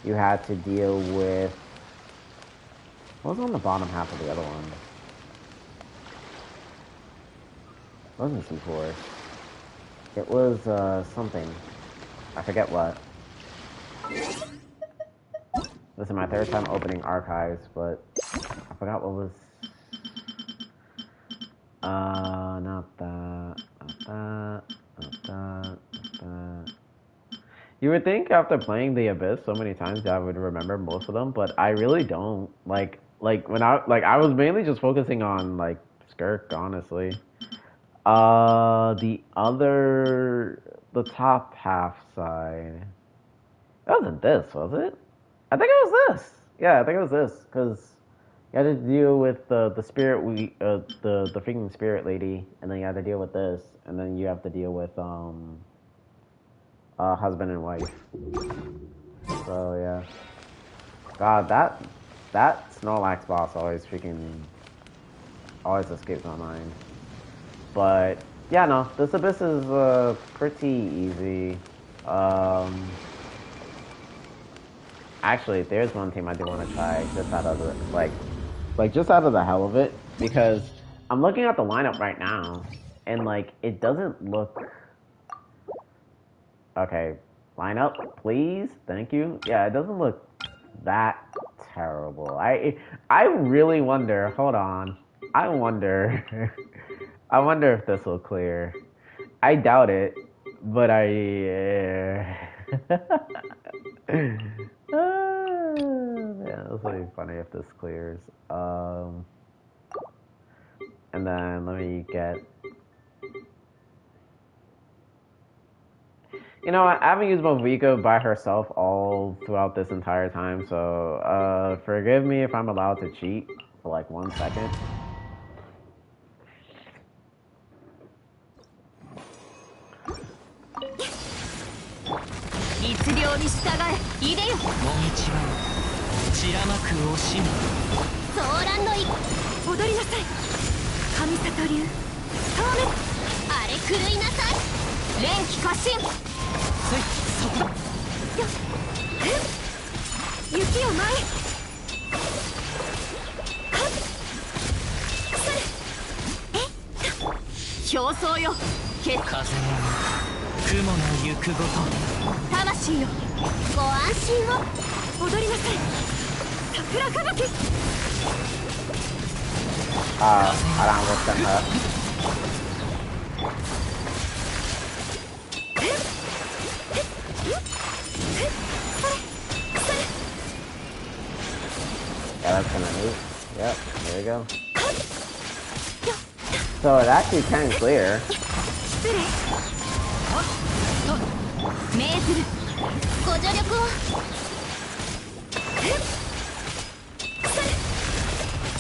You had to deal with... What was on the bottom half of the other one? It wasn't Seahorse. It was, something. I forget what. This is my third time opening archives, but I forgot what was... not that, not that, not that, not that. You would think after playing the Abyss so many times that I would remember most of them, but I really don't. Like when I was mainly just focusing on like Skirk, honestly. The top half side. It wasn't this, was it? I think it was this. Yeah, I think it was this, because you had to deal with the spirit the freaking spirit lady, and then you had to deal with this, and then you have to deal with husband and wife. So yeah. God, that Snorlax boss always escapes my mind. But yeah, no, this Abyss is pretty easy. Actually, there's one team I do want to try just out of the like just out of the hell of it, because I'm looking at the lineup right now and like it doesn't look okay. Lineup, please, thank you. Yeah, it doesn't look that terrible. I really wonder. Hold on, I wonder if this will clear. I doubt it, but yeah, this will be funny if this clears. And then let me get... You know, I haven't used Movika by herself all throughout this entire time, so forgive me if I'm allowed to cheat for like 1 second. I don't understand that. Yeah, that's gonna move. Yep, there we go. So it actually can clear.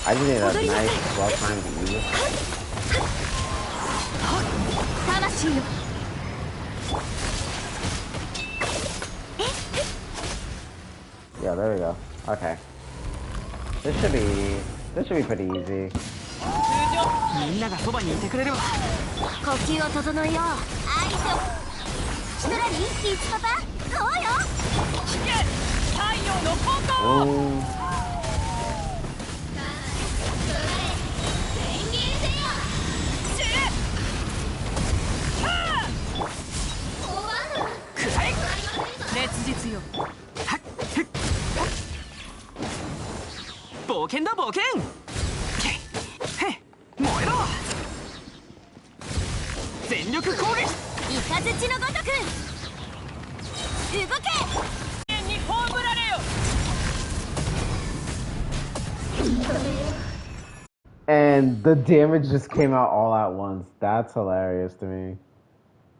I just need a nice, well-timed use. Yeah, there we go. Okay. This should be pretty easy. みんながそばにいてくれれば。呼吸を整えよう。愛とシトラリーキーチパパどうよ。引け太陽の方向。Oh. 熱実よ。冒険だ冒険。燃えろ。全力攻撃。雷のごとく動け。に葬られよ。 And the damage just came out all at once. That's hilarious to me.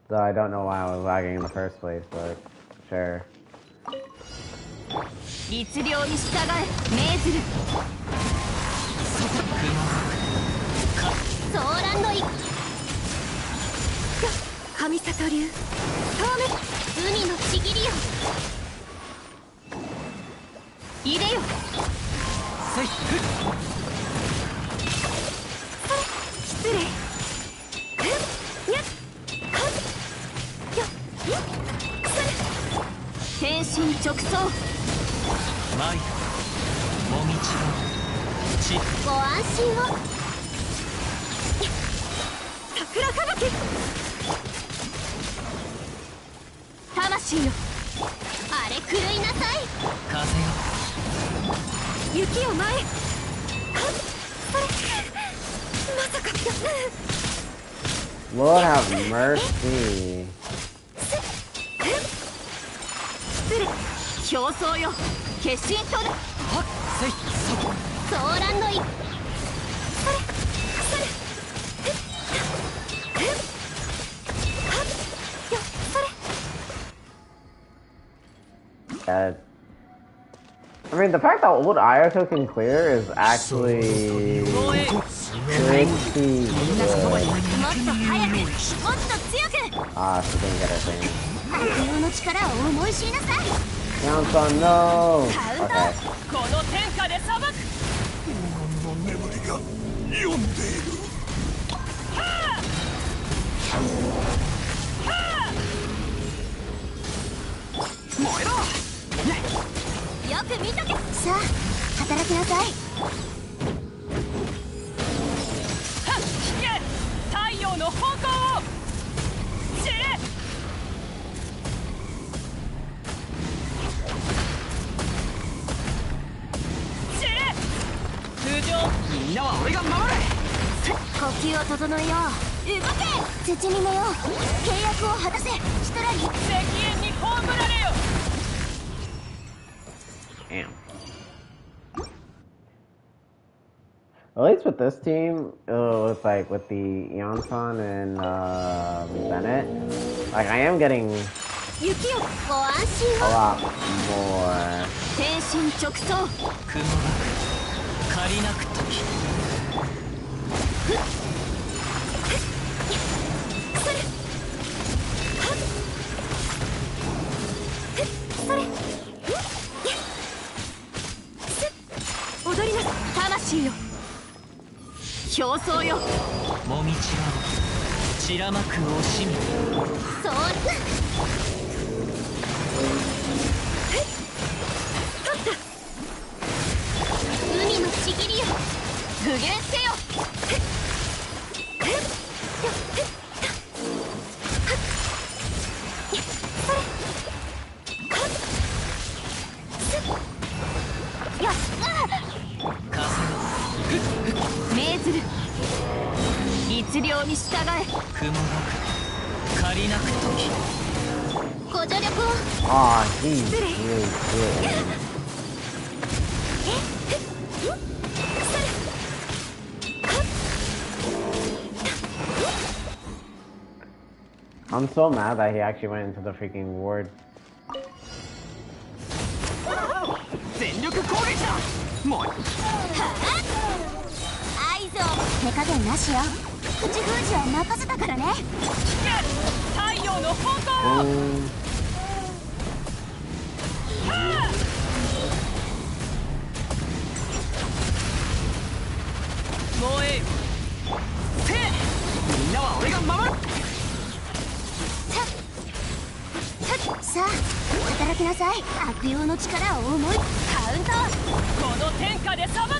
Though I don't know why I was lagging in the first place, but sure. 律令に従え命ずる。ソーランの一神里流透明海のちぎりよ。入れよ。失礼。天心直送。マイもみちご安心を。桜吹雪。魂よあれ狂いなさい。風よ雪よ前。それまさか。 Lord have mercy. 失礼。競争よ決心とだ。ソーランの一。それそれ。I mean, the fact that old Ayato can clear is actually pretty good. もっと早くもっと強く。 Ah, she didn't get her thing. 白の力を思い知りなさい。 Yansan, no! カウント。 Okay. この天下で裁く。の眠りが読んでいる。燃えろ。よく見とけ。さあ働きなさい。引け太陽の方向を。知れ。知れ。通常みんなは俺が守る。呼吸を整えよう。動け。土に寝よう。契約を果たせ。シトラリ。石煙に葬られよ。 Damn. At least with this team, with the Yansan and Bennett, like I am getting 雪よご安心 a を。 lot more. 天心直送。雲が借りなく時。それ。踊りなさい。魂よ競争よ。もみちは散らまく惜しみ。そう取った。海のちぎりよ具現せよ。よし命ずる。律令に従え。雲が借りなく時。ご助力を。 Ah, he's really good. I'm so mad that he actually went into the freaking ward. 全力攻撃だ。もう合図を。手加減なしよ。口封じは任せたからね。太陽の方向。燃えよなは俺が守る。さあ働きなさい。悪用の力を思いカウント。この天下で裁く。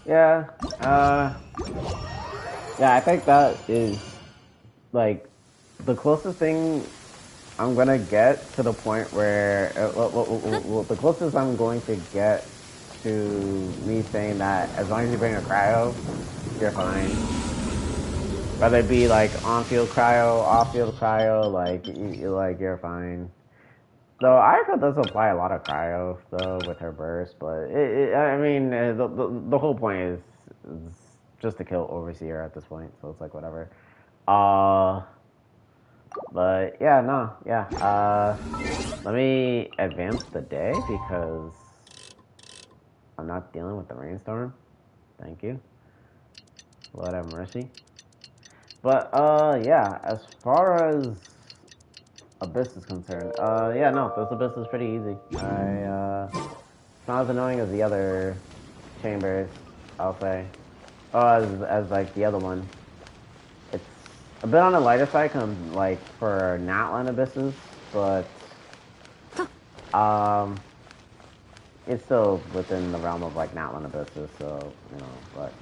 Yeah, yeah, I think that is, like, the closest thing I'm gonna get to the point where, the closest I'm going to get to me saying that as long as you bring a cryo, you're fine. Whether it be, like, on-field cryo, off-field cryo, like, you're fine. Though Ayaka does apply a lot of cryo though with her burst, but I mean the whole point is just to kill Overseer at this point, so it's like whatever. But yeah, no, yeah. Let me advance the day because I'm not dealing with the rainstorm. Thank you. Lord have mercy. But yeah, as far as Abyss is concerned, yeah, no, this Abyss is pretty easy. It's not as annoying as the other chambers, I'll say. Oh, as like the other one. It's a bit on the lighter side, like for Natlan Abysses, but it's still within the realm of like Natlan Abysses, so you know. But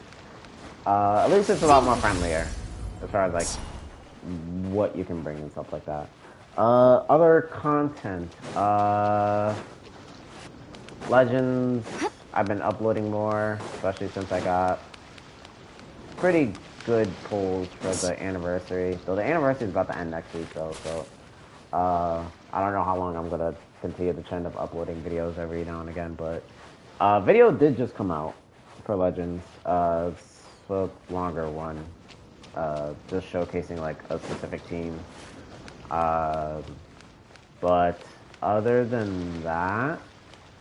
at least it's a lot more friendlier as far as like what you can bring and stuff like that. Other content, Legends, I've been uploading more, especially since I got pretty good pulls for the anniversary. So the anniversary is about to end next week though, so I don't know how long I'm gonna continue the trend of uploading videos every now and again, but video did just come out for Legends. It's a longer one, just showcasing like a specific team. But other than that,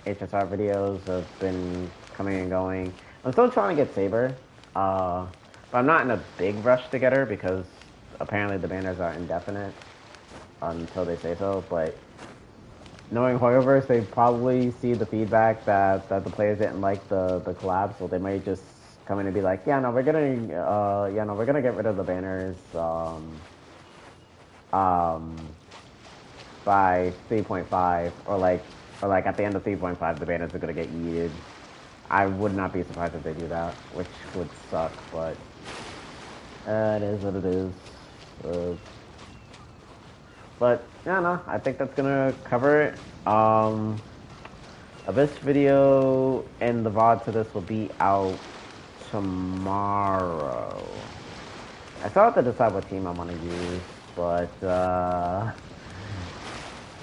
HSR videos have been coming and going. I'm still trying to get Saber, but I'm not in a big rush to get her because apparently the banners are indefinite until they say so. But knowing Hoyoverse, they probably see the feedback that the players didn't like the collab, so they might just come in and be like, yeah, no, we're gonna get rid of the banners. By 3.5 or like at the end of 3.5 the banners are gonna get yeeted. I would not be surprised if they do that, which would suck, but it is what it is. But yeah, no, I think that's gonna cover it. This video and the VOD to this will be out tomorrow. I still have to decide what team I want to use, but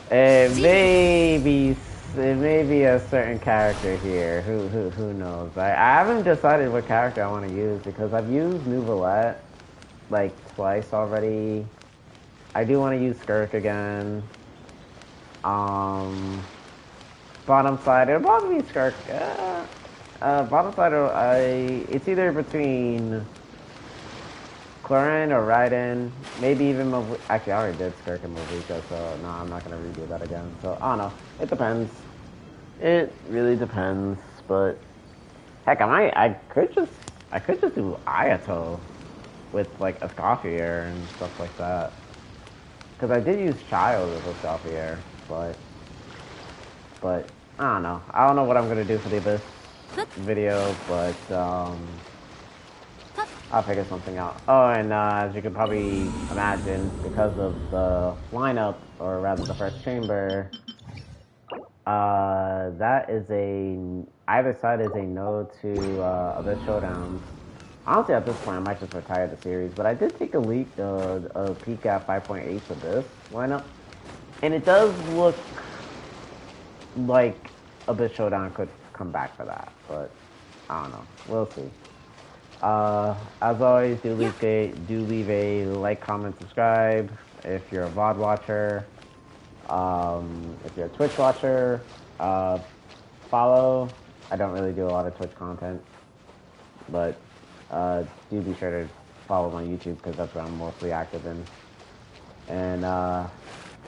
it may be a certain character here. Who knows? I haven't decided what character I want to use because I've used Nouvelette like twice already. I do want to use Skirk again. Bottom side, it'll probably be Skirk. Bottom side, it's either between Clarin or Raiden, maybe even actually I already did Skirk and Movica, so no, I'm not gonna redo that again. So I don't know. It depends. It really depends. But heck, I could just do Ayato with like Escoffier and stuff like that. Because I did use Child with Escoffier, but I don't know. I don't know what I'm gonna do for the Abyss video, but I'll figure something out. Oh, and as you can probably imagine, because of the lineup, or rather the first chamber, that is either side is a no to Abyss Showdowns. Honestly, at this point, I might just retire the series, but I did take a peek at 5.8's Abyss lineup, and it does look like Abyss Showdown could come back for that, but I don't know. We'll see. As always, do leave a like, comment, subscribe if you're a VOD watcher. If you're a Twitch watcher, follow. I don't really do a lot of Twitch content, but do be sure to follow my YouTube because that's where I'm mostly active in. And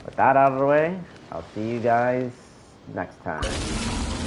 With that out of the way, I'll see you guys next time.